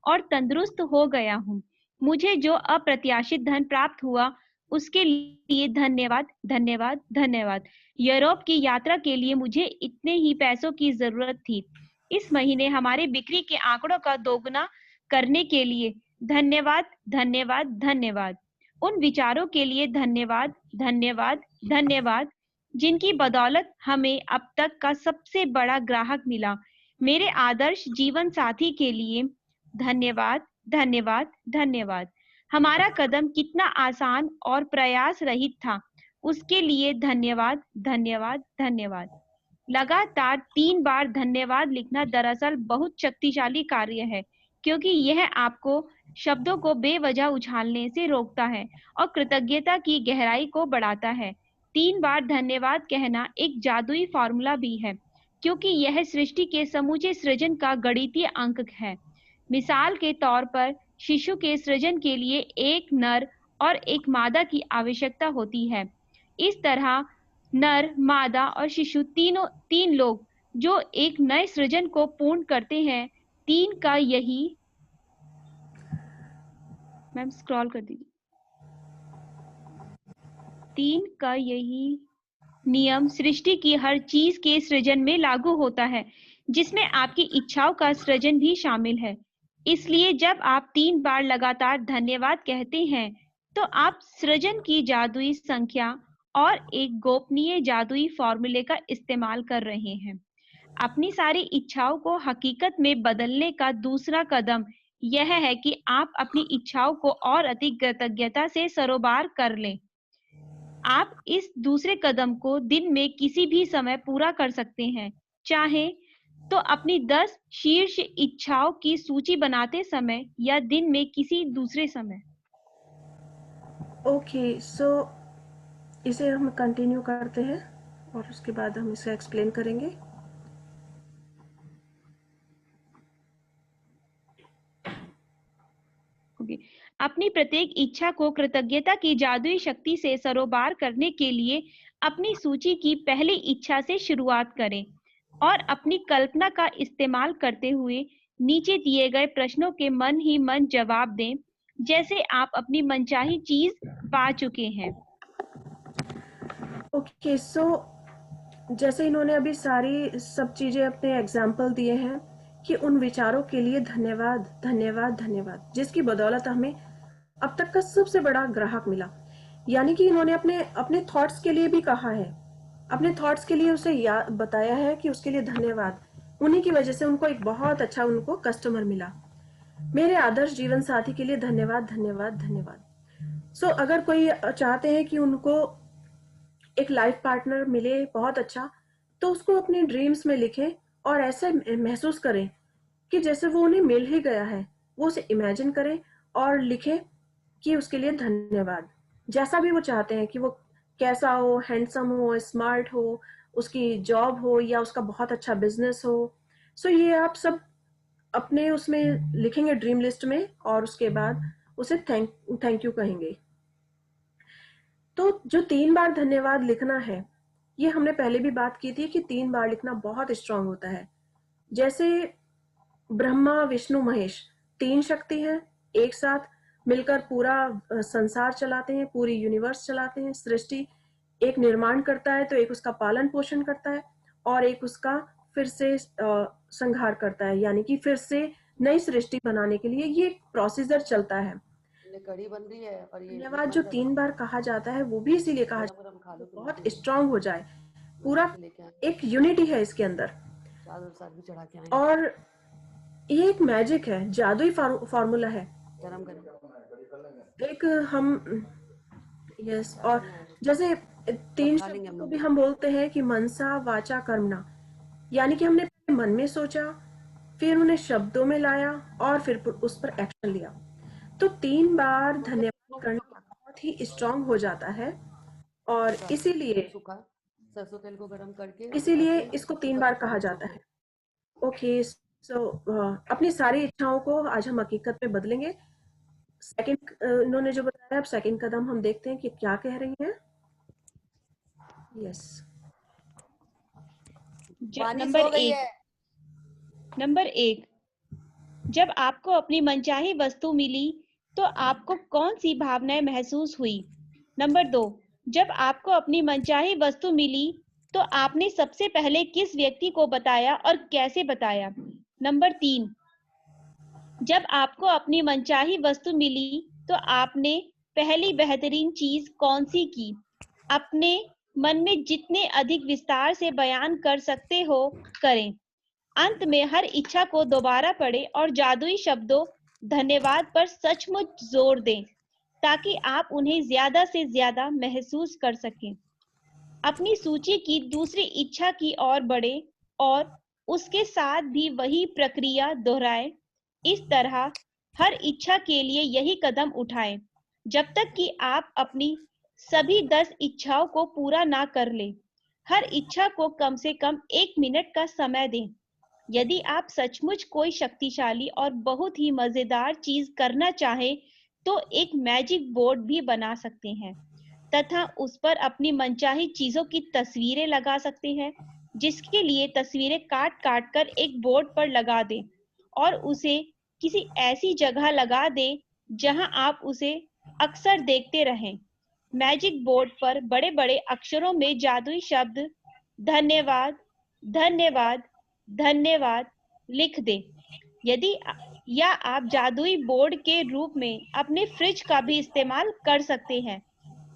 और तंदुरुस्त हो गया हूँ। मुझे जो अप्रत्याशित धन प्राप्त हुआ उसके लिए धन्यवाद धन्यवाद धन्यवाद। यूरोप की यात्रा के लिए मुझे इतने ही पैसों की जरूरत थी। इस महीने हमारे बिक्री के आंकड़ों का दोगुना करने के लिए धन्यवाद धन्यवाद धन्यवाद। उन विचारों के लिए धन्यवाद धन्यवाद धन्यवाद जिनकी बदौलत हमें अब तक का सबसे बड़ा ग्राहक मिला। मेरे आदर्श जीवन साथी के लिए धन्यवाद धन्यवाद धन्यवाद। हमारा कदम कितना आसान और प्रयास रहित था, उसके लिए धन्यवाद धन्यवाद धन्यवाद। लगातार 3 बार धन्यवाद लिखना दरअसल बहुत शक्तिशाली कार्य है, क्योंकि यह आपको शब्दों को बेवजह उछालने से रोकता है और कृतज्ञता की गहराई को बढ़ाता है। 3 बार धन्यवाद कहना एक जादुई फॉर्मूला भी है, क्योंकि यह सृष्टि के समूचे सृजन का गणितीय अंक है। मिसाल के तौर पर शिशु के सृजन के लिए एक नर और एक मादा की आवश्यकता होती है। इस तरह नर, मादा और शिशु तीन लोग जो एक नए सृजन को पूर्ण करते हैं। 3 का यही, मैम स्क्रॉल कर दीजिए, 3 का यही नियम सृष्टि की हर चीज के सृजन में लागू होता है, जिसमें आपकी इच्छाओं का सृजन भी शामिल है। इसलिए जब आप 3 बार लगातार धन्यवाद कहते हैं, तो आप सृजन की जादुई संख्या और एक गोपनीय जादुई फॉर्मूले का इस्तेमाल कर रहे हैं। अपनी सारी इच्छाओं को हकीकत में बदलने का दूसरा कदम यह है कि आप अपनी इच्छाओं को और अधिक कृतज्ञता से सरोबार कर लें। आप इस दूसरे कदम को दिन में किसी भी समय पूरा कर सकते हैं। चाहे तो अपनी 10 शीर्ष इच्छाओं की सूची बनाते समय या दिन में किसी दूसरे समय। ओके, सो इसे हम कंटिन्यू करते हैं और उसके बाद हम इसे एक्सप्लेन करेंगे। अपनी प्रत्येक इच्छा को कृतज्ञता की जादुई शक्ति से सरोबार करने के लिए अपनी सूची की पहली इच्छा से शुरुआत करें और अपनी कल्पना का इस्तेमाल करते हुए नीचे दिए गए प्रश्नों के मन ही मन जवाब दें, जैसे आप अपनी मनचाही चीज पा चुके हैं। ओके, सो जैसे इन्होंने अभी सारी सब चीजें अपने एग्जाम्पल दिए हैं कि उन विचारों के लिए धन्यवाद धन्यवाद धन्यवाद, जिसकी बदौलत हमें अब तक का सबसे बड़ा ग्राहक मिला। यानी कि इन्होंने अपने अपने थॉट्स के लिए भी कहा है, अपने थॉट्स के लिए उसे बताया है कि उसके लिए धन्यवाद, उन्हीं की वजह से उनको एक बहुत अच्छा उनको कस्टमर मिला। मेरे आदर्श जीवन साथी के लिए धन्यवाद धन्यवाद धन्यवाद। सो अगर कोई चाहते हैं कि उनको एक लाइफ पार्टनर मिले बहुत अच्छा, तो उसको अपने ड्रीम्स में लिखें और ऐसे महसूस करें कि जैसे वो उन्हें मिल ही गया है। वो उसे इमेजिन करें और लिखें कि उसके लिए धन्यवाद, जैसा भी वो चाहते हैं, कि वो कैसा हो, हैंडसम हो, स्मार्ट हो, उसकी जॉब हो या उसका बहुत अच्छा बिजनेस हो। सो ये आप सब अपने उसमें लिखेंगे ड्रीम लिस्ट में और उसके बाद उसे थैंक यू कहेंगे। तो जो 3 बार धन्यवाद लिखना है, ये हमने पहले भी बात की थी कि 3 बार लिखना बहुत स्ट्रांग होता है। जैसे ब्रह्मा विष्णु महेश 3 शक्ति हैं, एक साथ मिलकर पूरा संसार चलाते हैं, पूरी यूनिवर्स चलाते हैं। सृष्टि एक निर्माण करता है तो एक उसका पालन पोषण करता है और एक उसका फिर से संहार करता है, यानी कि फिर से नई सृष्टि बनाने के लिए ये प्रोसीजर चलता है। कड़ी बन रही है और ये धन्यवाद जो 3 बार कहा जाता है वो भी इसीलिए कहा जाता है बहुत स्ट्रांग हो जाए, पूरा एक यूनिटी है इसके अंदर। और ये एक मैजिक है, जादुई फॉर्मूला है। एक हम यस, और जैसे तीन खा लेंगे शब्दों हम को लोग भी भी। हम बोलते हैं कि मनसा वाचा कर्मणा, यानी कि हमने पहले मन में सोचा, फिर उन्हें शब्दों में लाया और फिर उस पर एक्शन लिया। तो 3 बार धन्यवाद करना बहुत ही स्ट्रांग हो जाता है और सूखा इसीलिए सूखा सरसों तेल को गरम करके इसीलिए ऐसे इसको 3 सूखा बार सूखा कहा बोलते जाता हैं। है। ओके, सो अपनी सारी इच्छाओं को आज हम हकीकत में बदलेंगे। सेकंड इन्होंने जो बताया, अब सेकंड कदम हम देखते हैं कि क्या कह रही हैं। यस। बारिश नंबर हो गई एक। है। नंबर एक, जब आपको अपनी मनचाही वस्तु मिली तो आपको कौन सी भावनाएं महसूस हुई? नंबर 2, जब आपको अपनी मनचाही वस्तु मिली तो आपने सबसे पहले किस व्यक्ति को बताया और कैसे बताया? नंबर 3, जब आपको अपनी मनचाही वस्तु मिली तो आपने पहली बेहतरीन चीज कौन सी की? अपने मन में जितने अधिक विस्तार से बयान कर सकते हो करें। अंत में हर इच्छा को दोबारा पढ़ें और जादुई शब्दों धन्यवाद पर सचमुच जोर दें ताकि आप उन्हें ज्यादा से ज्यादा महसूस कर सकें। अपनी सूची की दूसरी इच्छा की ओर बढ़ें और उसके साथ भी वही प्रक्रिया दोहराएं। इस तरह हर इच्छा के लिए यही कदम उठाएं जब तक कि आप अपनी सभी 10 इच्छाओं को पूरा ना कर लें। हर इच्छा को कम से कम 1 मिनट का समय दें। यदि आप सचमुच कोई शक्तिशाली और बहुत ही मजेदार चीज करना चाहें तो एक मैजिक बोर्ड भी बना सकते हैं तथा उस पर अपनी मनचाही चीजों की तस्वीरें लगा सकते हैं, जिसके लिए तस्वीरें काट काट कर एक बोर्ड पर लगा दें और उसे किसी ऐसी जगह लगा दें जहां आप उसे अक्सर देखते रहें। मैजिक बोर्ड पर बड़े बड़े अक्षरों में जादुई शब्द धन्यवाद, धन्यवाद, धन्यवाद लिख दें। यदि या आप जादुई बोर्ड के रूप में अपने फ्रिज का भी इस्तेमाल कर सकते हैं।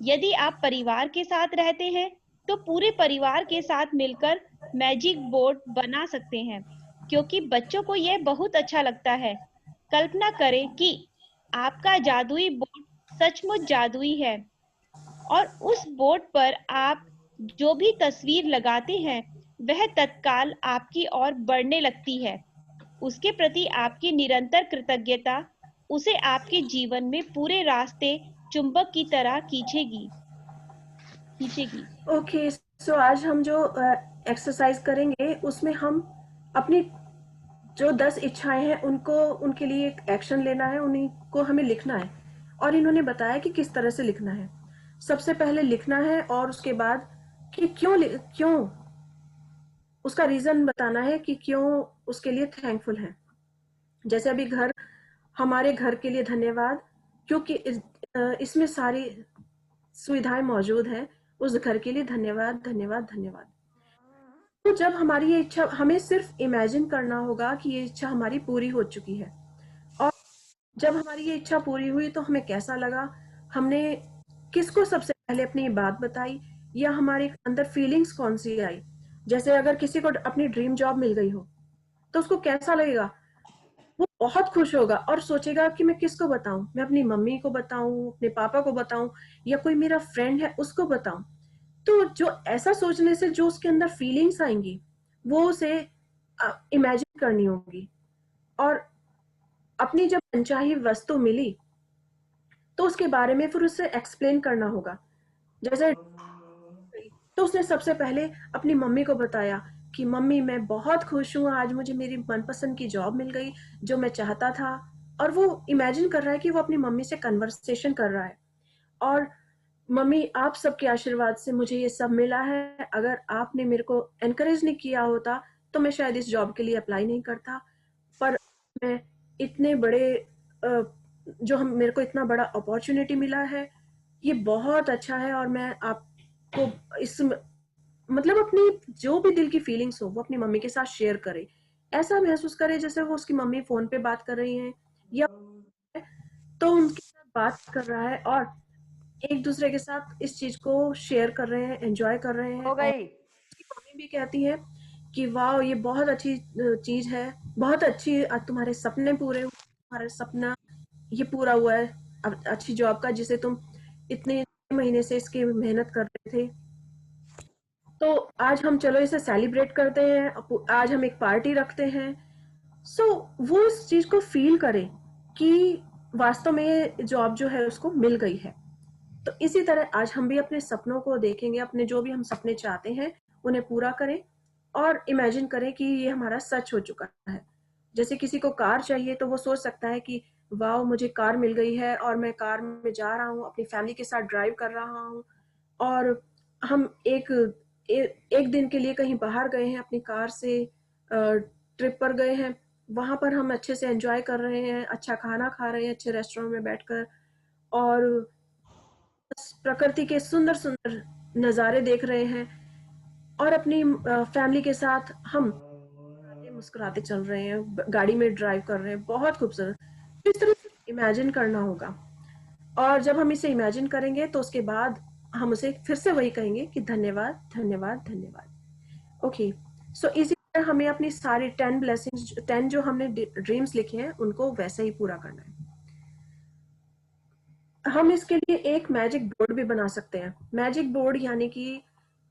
यदि आप परिवार के साथ रहते हैं तो पूरे परिवार के साथ मिलकर मैजिक बोर्ड बना सकते हैं, क्योंकि बच्चों को यह बहुत अच्छा लगता है। कल्पना करें कि आपका जादुई बोर्ड सचमुच जादुई है और उस बोर्ड पर आप जो भी तस्वीर लगाते हैं वह तत्काल आपकी ओर बढ़ने लगती है। उसके प्रति आपकी निरंतर कृतज्ञता उसे आपके जीवन में पूरे रास्ते चुंबक की तरह खींचेगी। ओके, सो आज हम जो एक्सरसाइज करेंगे उसमें हम अपनी जो 10 इच्छाएं हैं उनको, उनके लिए एक एक्शन लेना है, उन्हीं को हमें लिखना है और इन्होंने बताया कि किस तरह से लिखना है। सबसे पहले लिखना है और उसके बाद कि क्यों उसका रीजन बताना है कि क्यों उसके लिए थैंकफुल है। जैसे अभी हमारे घर के लिए धन्यवाद, क्योंकि इसमें सारी सुविधाएं मौजूद हैं। उस घर के लिए धन्यवाद, धन्यवाद, धन्यवाद। तो जब हमारी ये इच्छा, हमें सिर्फ इमेजिन करना होगा कि ये इच्छा हमारी पूरी हो चुकी है और जब हमारी ये इच्छा पूरी हुई तो हमें कैसा लगा, हमने किसको सबसे पहले अपनी बात बताई या हमारे अंदर फीलिंग्स कौन सी आई। जैसे अगर किसी को अपनी ड्रीम जॉब मिल गई हो तो उसको कैसा लगेगा, वो बहुत खुश होगा और सोचेगा कि मैं किसको बताऊं, मैं अपनी मम्मी को बताऊं, अपने पापा को बताऊं या कोई मेरा फ्रेंड है उसको बताऊं। तो जो ऐसा सोचने से जो उसके अंदर फीलिंग्स आएंगी वो उसे इमेजिन करनी होगी और अपनी जब अनचाही वस्तु मिली तो उसके बारे में फिर उसे एक्सप्लेन करना होगा। जैसे तो उसने सबसे पहले अपनी मम्मी को बताया कि मम्मी मैं बहुत खुश हूँ, आज मुझे मेरी मनपसंद की जॉब मिल गई जो मैं चाहता था। और वो इमेजिन कर रहा है कि वो अपनी मम्मी से कन्वर्सेशन कर रहा है और मम्मी आप सबके आशीर्वाद से मुझे ये सब मिला है, अगर आपने मेरे को एनकरेज नहीं किया होता तो मैं शायद इस जॉब के लिए अप्लाई नहीं करता, पर मैं इतने बड़े जो हम मेरे को इतना बड़ा अपॉर्चुनिटी मिला है, ये बहुत अच्छा है और मैं आपको इस मतलब अपनी जो भी दिल की फीलिंग्स हो वो अपनी मम्मी के साथ शेयर करे। ऐसा महसूस करे जैसे वो उसकी मम्मी फोन पे बात कर रही हैं या तो उनके साथ बात कर रहा है और एक दूसरे के साथ इस चीज को शेयर कर रहे हैं, एंजॉय कर रहे हैं। हो और गई। उसकी मम्मी भी कहती है कि वाह ये बहुत अच्छी चीज है, बहुत अच्छी, आज तुम्हारे सपने पूरे हुए, तुम्हारा सपना ये पूरा हुआ है अब अच्छी जॉब का जिसे तुम इतने महीने से इसकी मेहनत कर रहे थे, तो आज हम चलो इसे सेलिब्रेट करते हैं, आज हम एक पार्टी रखते हैं। सो वो इस चीज को फील करे कि वास्तव में ये जॉब जो है उसको मिल गई है। तो इसी तरह आज हम भी अपने सपनों को देखेंगे, अपने जो भी हम सपने चाहते हैं उन्हें पूरा करें और इमेजिन करें कि ये हमारा सच हो चुका है। जैसे किसी को कार चाहिए तो वो सोच सकता है कि वाह मुझे कार मिल गई है और मैं कार में जा रहा हूँ, अपनी फैमिली के साथ ड्राइव कर रहा हूँ और हम एक दिन के लिए कहीं बाहर गए हैं, अपनी कार से ट्रिप पर गए हैं, वहां पर हम अच्छे से एंजॉय कर रहे हैं, अच्छा खाना खा रहे हैं अच्छे रेस्टोरेंट में बैठकर और प्रकृति के सुंदर सुंदर नज़ारे देख रहे हैं और अपनी फैमिली के साथ हम मुस्कुराते चल रहे हैं, गाड़ी में ड्राइव कर रहे हैं, बहुत खूबसूरत। तो इस तरह से इमेजिन करना होगा और जब हम इसे इमेजिन करेंगे तो उसके बाद हम उसे फिर से वही कहेंगे कि धन्यवाद धन्यवाद धन्यवाद। ओके, सो इसी तरह हमें अपनी सारी 10 ब्लेसिंग्स, 10 जो हमने ड्रीम्स लिखे हैं उनको वैसे ही पूरा करना है। हम इसके लिए एक मैजिक बोर्ड भी बना सकते हैं। मैजिक बोर्ड यानी कि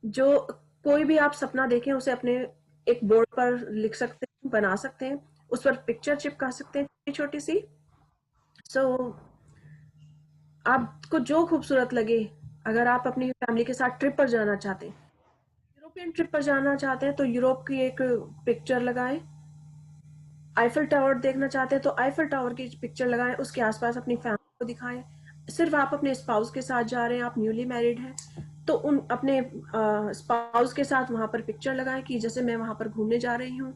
जो कोई भी आप सपना देखें उसे अपने एक बोर्ड पर लिख सकते हैं, बना सकते हैं, उस पर पिक्चर चिपका सकते हैं छोटी छोटी सी। सो आपको जो खूबसूरत लगे, अगर आप अपनी फैमिली के साथ ट्रिप पर जाना चाहते हैं, यूरोपियन ट्रिप पर जाना चाहते हैं तो यूरोप की एक पिक्चर लगाएं। आईफल टावर देखना चाहते हैं तो आईफल टावर की पिक्चर लगाएं, उसके आसपास अपनी फैमिली को दिखाएं। सिर्फ आप अपने स्पाउस के साथ जा रहे हैं, आप न्यूली मैरिड हैं, तो उन अपने स्पाउस के साथ वहां पर पिक्चर लगाएं कि जैसे मैं वहां पर घूमने जा रही हूँ।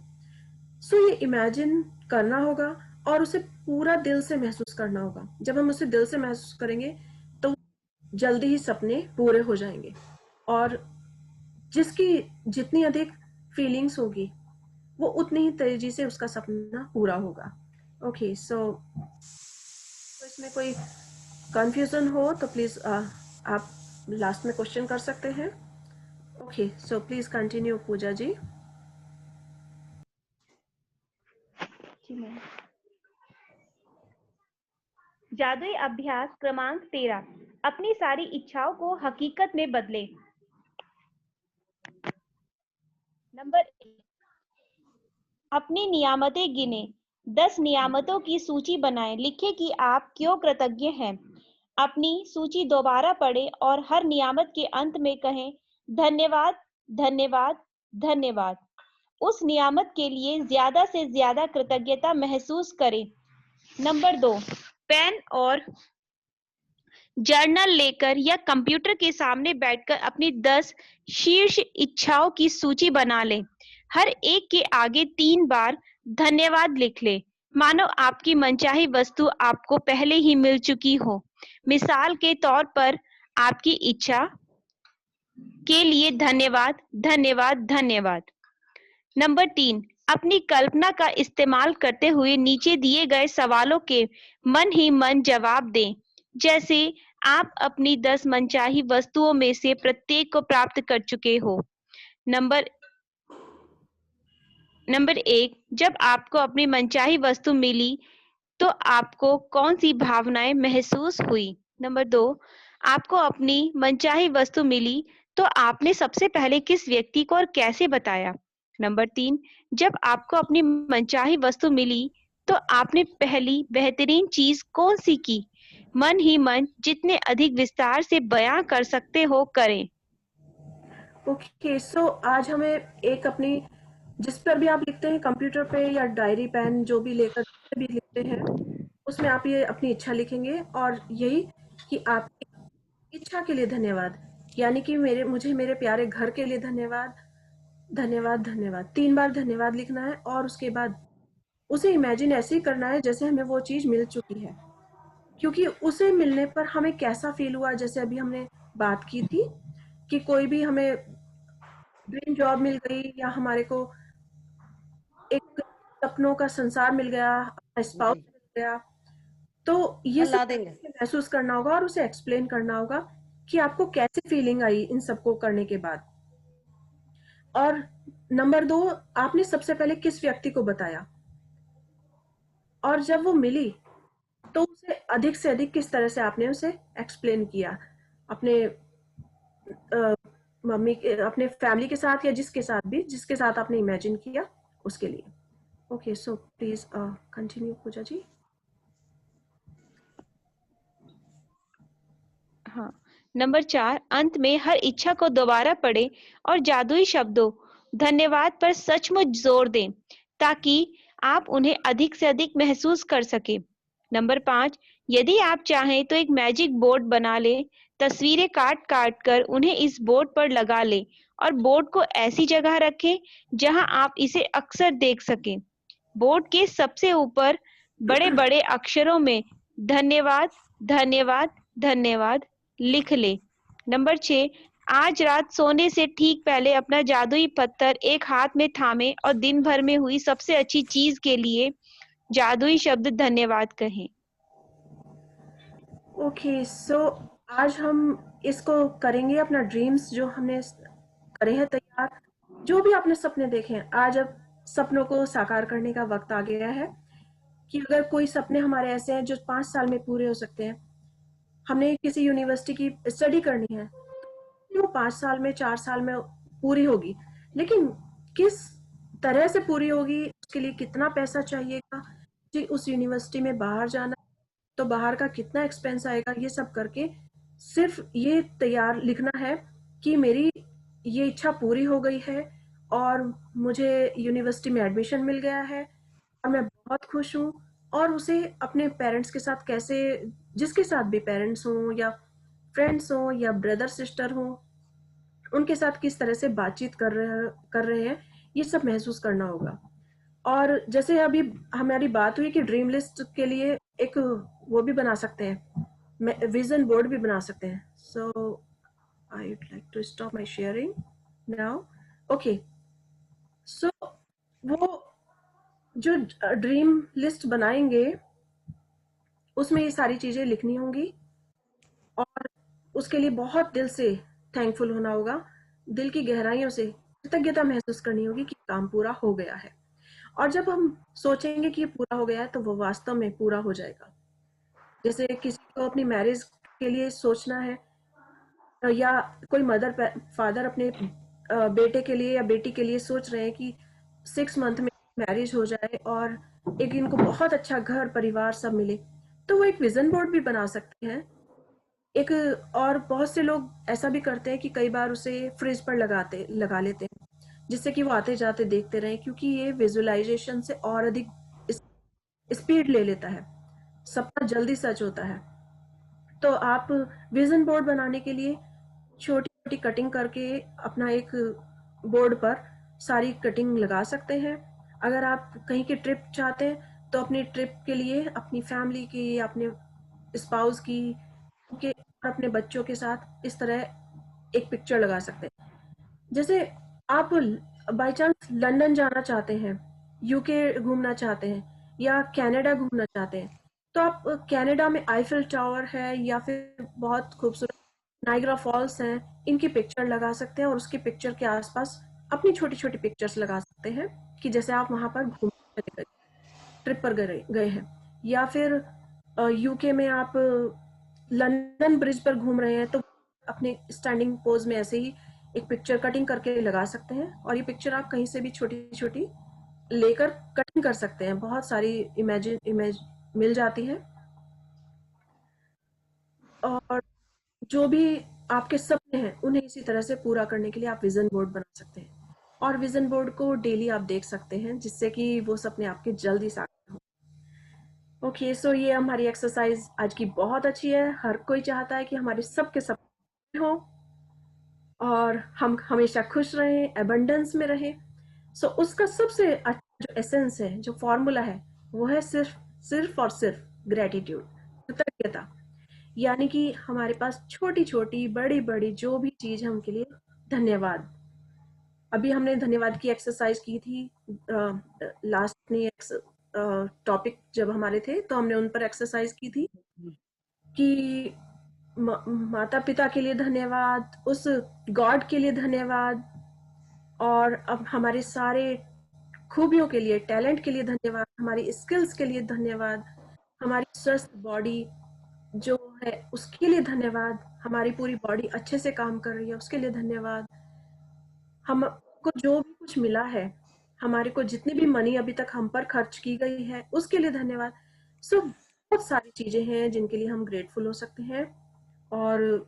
सो ये इमेजिन करना होगा और उसे पूरा दिल से महसूस करना होगा। जब हम उसे दिल से महसूस करेंगे तो जल्दी ही सपने पूरे हो जाएंगे और जिसकी जितनी अधिक फीलिंग्स होगी वो उतनी ही तेजी से उसका सपना पूरा होगा। ओके, सो इसमें कोई कंफ्यूजन हो तो प्लीज आप लास्ट में क्वेश्चन कर सकते हैं। Okay, so please continue Pooja जी। जादुई अभ्यास क्रमांक 13, अपनी सारी इच्छाओं को हकीकत में बदले। नंबर 1, अपनी नियामतें गिने। 10 नियामतों की सूची बनाएं, लिखें कि आप क्यों कृतज्ञ हैं। अपनी सूची दोबारा पढ़ें और हर नियामत के अंत में कहें धन्यवाद धन्यवाद धन्यवाद। उस नियामत के लिए ज्यादा से ज्यादा कृतज्ञता महसूस करें। नंबर 2, पेन और जर्नल लेकर या कंप्यूटर के सामने बैठकर अपनी 10 शीर्ष इच्छाओं की सूची बना लें। हर एक के आगे 3 बार धन्यवाद लिख लें, मानो आपकी मनचाही वस्तु आपको पहले ही मिल चुकी हो। मिसाल के तौर पर, आपकी इच्छा के लिए धन्यवाद धन्यवाद धन्यवाद। नंबर 3, अपनी कल्पना का इस्तेमाल करते हुए नीचे दिए गए सवालों के मन ही मन जवाब दें, जैसे आप अपनी 10 मनचाही वस्तुओं में से प्रत्येक को प्राप्त कर चुके हो। नंबर 1, जब आपको अपनी मनचाही वस्तु मिली तो आपको कौन सी भावनाएं महसूस हुई। नंबर 2, आपको अपनी मनचाही वस्तु मिली तो आपने सबसे पहले किस व्यक्ति को और कैसे बताया। नंबर 3, जब आपको अपनी मनचाही वस्तु मिली तो आपने पहली बेहतरीन चीज कौन सी की। मन ही मन जितने अधिक विस्तार से बयां कर सकते हो करें। ओके, सो आज हमें एक अपनी, जिस पर भी आप लिखते हैं कंप्यूटर पे या डायरी पेन जो भी लेकर भी लिखते हैं, उसमें आप ये अपनी इच्छा लिखेंगे और यही कि आपकी इच्छा के लिए धन्यवाद, यानी कि मुझे मेरे प्यारे घर के लिए धन्यवाद धन्यवाद धन्यवाद। 3 बार धन्यवाद लिखना है और उसके बाद उसे इमेजिन ऐसे ही करना है जैसे हमें वो चीज मिल चुकी है, क्योंकि उसे मिलने पर हमें कैसा फील हुआ, जैसे अभी हमने बात की थी कि कोई भी हमें ड्रीम जॉब मिल गई या हमारे को एक सपनों का संसार मिल गया, स्पाउस मिल गया, तो ये ला सब देंगे। महसूस करना होगा और उसे एक्सप्लेन करना होगा कि आपको कैसी फीलिंग आई इन सबको करने के बाद। और नंबर 2, आपने सबसे पहले किस व्यक्ति को बताया और जब वो मिली तो उसे अधिक से अधिक किस तरह से आपने उसे एक्सप्लेन किया। अपने मम्मी के, अपने फैमिली के साथ या जिसके साथ आपने इमेजिन किया उसके लिए। Okay, so please continue Pooja जी। हाँ, नंबर 4, अंत में हर इच्छा को दोबारा पढ़ें और जादुई शब्दों धन्यवाद पर सचमुच जोर दें ताकि आप उन्हें अधिक से अधिक महसूस कर सकें। नंबर 5, यदि आप चाहें तो एक मैजिक बोर्ड बना लें, तस्वीरें काट काट कर उन्हें इस बोर्ड पर लगा लें और बोर्ड को ऐसी जगह रखें जहां आप इसे अक्सर देख सकें। बोर्ड के सबसे ऊपर बड़े बड़े अक्षरों में धन्यवाद धन्यवाद धन्यवाद लिख ले। नंबर 6, आज रात सोने से ठीक पहले अपना जादुई पत्थर एक हाथ में थामे और दिन भर में हुई सबसे अच्छी चीज के लिए जादुई शब्द धन्यवाद कहें। ओके, सो आज हम इसको करेंगे, अपना ड्रीम्स जो हमने करे हैं तैयार, जो भी आपने सपने देखे हैं, आज अब सपनों को साकार करने का वक्त आ गया है। कि अगर कोई सपने हमारे ऐसे हैं जो 5 साल में पूरे हो सकते हैं, हमने किसी यूनिवर्सिटी की स्टडी करनी है, वो 5 साल में 4 साल में पूरी होगी, लेकिन किस तरह से पूरी होगी, उसके लिए कितना पैसा चाहिएगा, जी उस यूनिवर्सिटी में बाहर जाना तो बाहर का कितना एक्सपेंस आएगा, ये सब करके सिर्फ ये तैयार लिखना है कि मेरी ये इच्छा पूरी हो गई है और मुझे यूनिवर्सिटी में एडमिशन मिल गया है और मैं बहुत खुश हूँ। और उसे अपने पेरेंट्स के साथ कैसे, जिसके साथ भी पेरेंट्स हों या फ्रेंड्स हों या ब्रदर सिस्टर हों, उनके साथ किस तरह से बातचीत कर रहे हैं, ये सब महसूस करना होगा। और जैसे अभी हमारी बात हुई कि ड्रीम लिस्ट के लिए एक वो भी बना सकते हैं, विजन बोर्ड भी बना सकते हैं। So I would like to stop my sharing now. Okay, so वो जो ड्रीम लिस्ट बनाएंगे उसमें ये सारी चीजें लिखनी होंगी और उसके लिए बहुत दिल से थैंकफुल होना होगा, दिल की गहराइयों से कृतज्ञता महसूस करनी होगी कि काम पूरा हो गया है। और जब हम सोचेंगे कि ये पूरा हो गया है तो वो वास्तव में पूरा हो जाएगा। जैसे किसी को अपनी मैरिज के लिए सोचना है या कोई मदर फादर अपने बेटे के लिए या बेटी के लिए सोच रहे हैं कि 6 मंथ में मैरिज हो जाए और एक इनको बहुत अच्छा घर परिवार सब मिले, तो वो एक विजन बोर्ड भी बना सकते हैं। एक और बहुत से लोग ऐसा भी करते हैं कि कई बार उसे फ्रिज पर लगा लेते हैं जिससे कि वो आते जाते देखते रहें, क्योंकि ये विजुअलाइजेशन से और अधिक स्पीड ले लेता है, सपना जल्दी सच होता है। तो आप विजन बोर्ड बनाने के लिए छोटी छोटी कटिंग करके अपना एक बोर्ड पर सारी कटिंग लगा सकते हैं। अगर आप कहीं की ट्रिप चाहते हैं तो अपनी ट्रिप के लिए अपनी फैमिली की, अपने स्पाउस की के और अपने बच्चों के साथ इस तरह एक पिक्चर लगा सकते हैं। जैसे आप बाय चांस लंदन जाना चाहते हैं, यूके घूमना चाहते हैं या कनाडा घूमना चाहते हैं, तो आप कनाडा में आईफिल टावर है या फिर बहुत खूबसूरत नाइग्रा फॉल्स हैं, इनकी पिक्चर लगा सकते हैं और उसकी पिक्चर के आसपास अपनी छोटी छोटी पिक्चर्स लगा सकते हैं कि जैसे आप वहां पर घूमने ट्रिप पर गए हैं। या फिर यूके में आप लंदन ब्रिज पर घूम रहे हैं तो अपने स्टैंडिंग पोज में ऐसे ही एक पिक्चर कटिंग करके लगा सकते हैं और ये पिक्चर आप कहीं से भी छोटी छोटी लेकर कटिंग कर सकते हैं, बहुत सारी इमेज मिल जाती है। और जो भी आपके सपने हैं उन्हें इसी तरह से पूरा करने के लिए आप विजन बोर्ड बना सकते हैं और विजन बोर्ड को डेली आप देख सकते हैं जिससे कि वो सपने आपके जल्दी साकार हो। ओके, सो ये हमारी एक्सरसाइज आज की बहुत अच्छी है। हर कोई चाहता है कि हमारे सबके सपने हो और हम हमेशा खुश रहें, एबंडेंस में रहें। सो उसका सबसे अच्छा जो एसेंस है, जो फॉर्मूला है, वो है सिर्फ और सिर्फ ग्रेटिट्यूड, कृतज्ञता। यानी कि हमारे पास छोटी छोटी बड़ी बड़ी जो भी चीज है उनके लिए धन्यवाद। अभी हमने धन्यवाद की एक्सरसाइज की थी लास्ट में टॉपिक जब हमारे थे तो हमने उन पर एक्सरसाइज की थी कि माता पिता के लिए धन्यवाद, उस गॉड के लिए धन्यवाद और अब हमारे सारे खूबियों के लिए, टैलेंट के लिए धन्यवाद, हमारी स्किल्स के लिए धन्यवाद, हमारी स्वस्थ बॉडी जो है उसके लिए धन्यवाद, हमारी पूरी बॉडी अच्छे से काम कर रही है उसके लिए धन्यवाद, हमको जो भी कुछ मिला है, हमारे को जितनी भी मनी अभी तक हम पर खर्च की गई है उसके लिए धन्यवाद। सो बहुत सारी चीजें हैं जिनके लिए हम ग्रेटफुल हो सकते हैं, और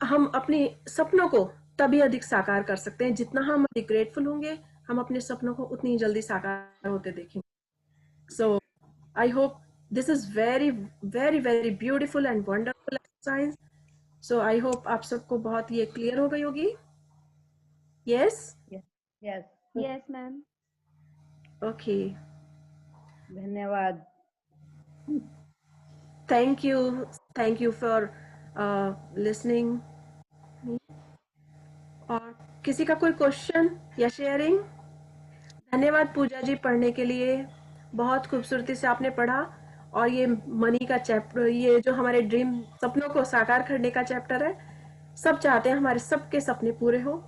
हम अपने सपनों को तभी अधिक साकार कर सकते हैं जितना हम अधिक ग्रेटफुल होंगे, हम अपने सपनों को उतनी ही जल्दी साकार होते देखेंगे। So I hope this is very very very beautiful and wonderful exercise. So I hope आप सबको बहुत ये क्लियर हो गई होगी। Yes, yes, yes ma'am. Okay, धन्यवाद। Thank you for listening. और किसी का कोई क्वेश्चन या शेयरिंग? धन्यवाद पूजा जी पढ़ने के लिए, बहुत खूबसूरती से आपने पढ़ा। और ये मनी का चैप्टर, ये जो हमारे ड्रीम सपनों को साकार करने का चैप्टर है, सब चाहते हैं हमारे सबके सपने पूरे हो।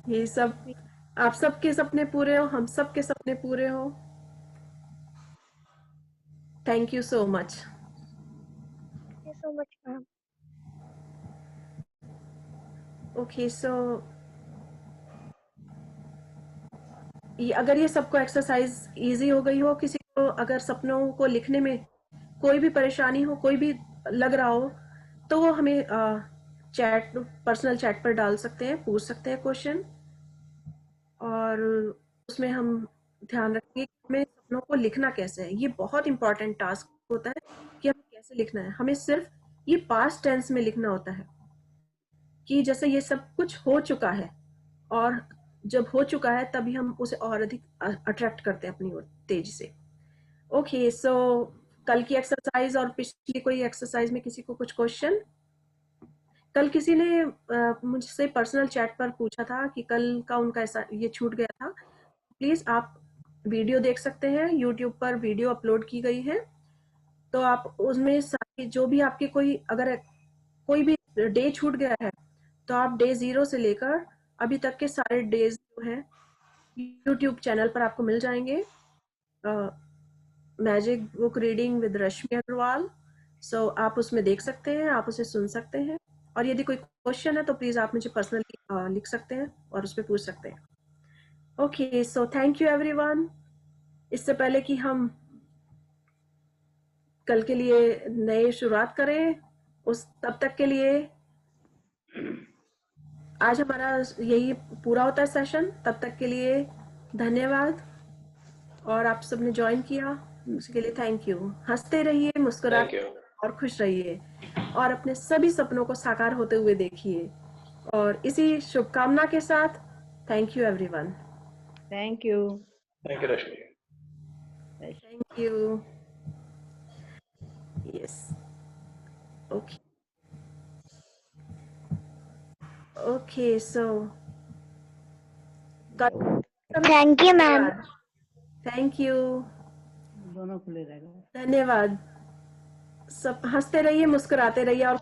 ये सब आप सबके सपने पूरे हो, हम सबके सपने पूरे हो। Thank you so much. Thank you so much ma'am. Okay, so अगर ये सबको एक्सरसाइज इजी हो गई हो, किसी को अगर सपनों को लिखने में कोई भी परेशानी हो, कोई भी लग रहा हो, तो वो हमें चैट, पर्सनल चैट पर डाल सकते हैं, पूछ सकते हैं क्वेश्चन, और उसमें हम ध्यान रखेंगे कि हमें सपनों को लिखना कैसे है। ये बहुत इंपॉर्टेंट टास्क होता है कि हमें कैसे लिखना है। हमें सिर्फ ये पास्ट टेंस में लिखना होता है कि जैसे ये सब कुछ हो चुका है, और जब हो चुका है तभी हम उसे और अधिक अट्रैक्ट करते हैं अपनी ओर तेजी से। ओके, सो कल की एक्सरसाइज और पिछली कोई एक्सरसाइज में किसी को कुछ क्वेश्चन? कल किसी ने मुझसे पर्सनल चैट पर पूछा था कि कल का उनका ऐसा ये छूट गया था। प्लीज आप वीडियो देख सकते हैं, यूट्यूब पर वीडियो अपलोड की गई है, तो आप उसमें सारी जो भी आपके कोई अगर कोई भी डे छूट गया है तो आप डे 0 से लेकर अभी तक के सारे डेज जो हैं यूट्यूब चैनल पर आपको मिल जाएंगे। मैजिक बुक रीडिंग विद रश्मि अग्रवाल, सो आप उसमें देख सकते हैं, आप उसे सुन सकते हैं, और यदि कोई क्वेश्चन है तो प्लीज आप मुझे पर्सनली लिख सकते हैं और उस पर पूछ सकते हैं। Okay, so thank you everyone. इससे पहले कि हम कल के लिए नए शुरुआत करें, उस तब तक के लिए आज हमारा यही पूरा होता है सेशन। तब तक के लिए धन्यवाद, और आप सबने ज्वाइन किया उसके लिए थैंक यू। हंसते रहिए, Thank मुस्कुराते you. और खुश रहिए, और अपने सभी सपनों को साकार होते हुए देखिए। और इसी शुभकामना के साथ thank you everyone. Thank you. Thank you, Rashmi. Thank you. Yes, okay, okay, so thank you ma'am. Thank you, दोनों खुले रहेगा। धन्यवाद। सब हंसते रहिए, मुस्कुराते रहिए और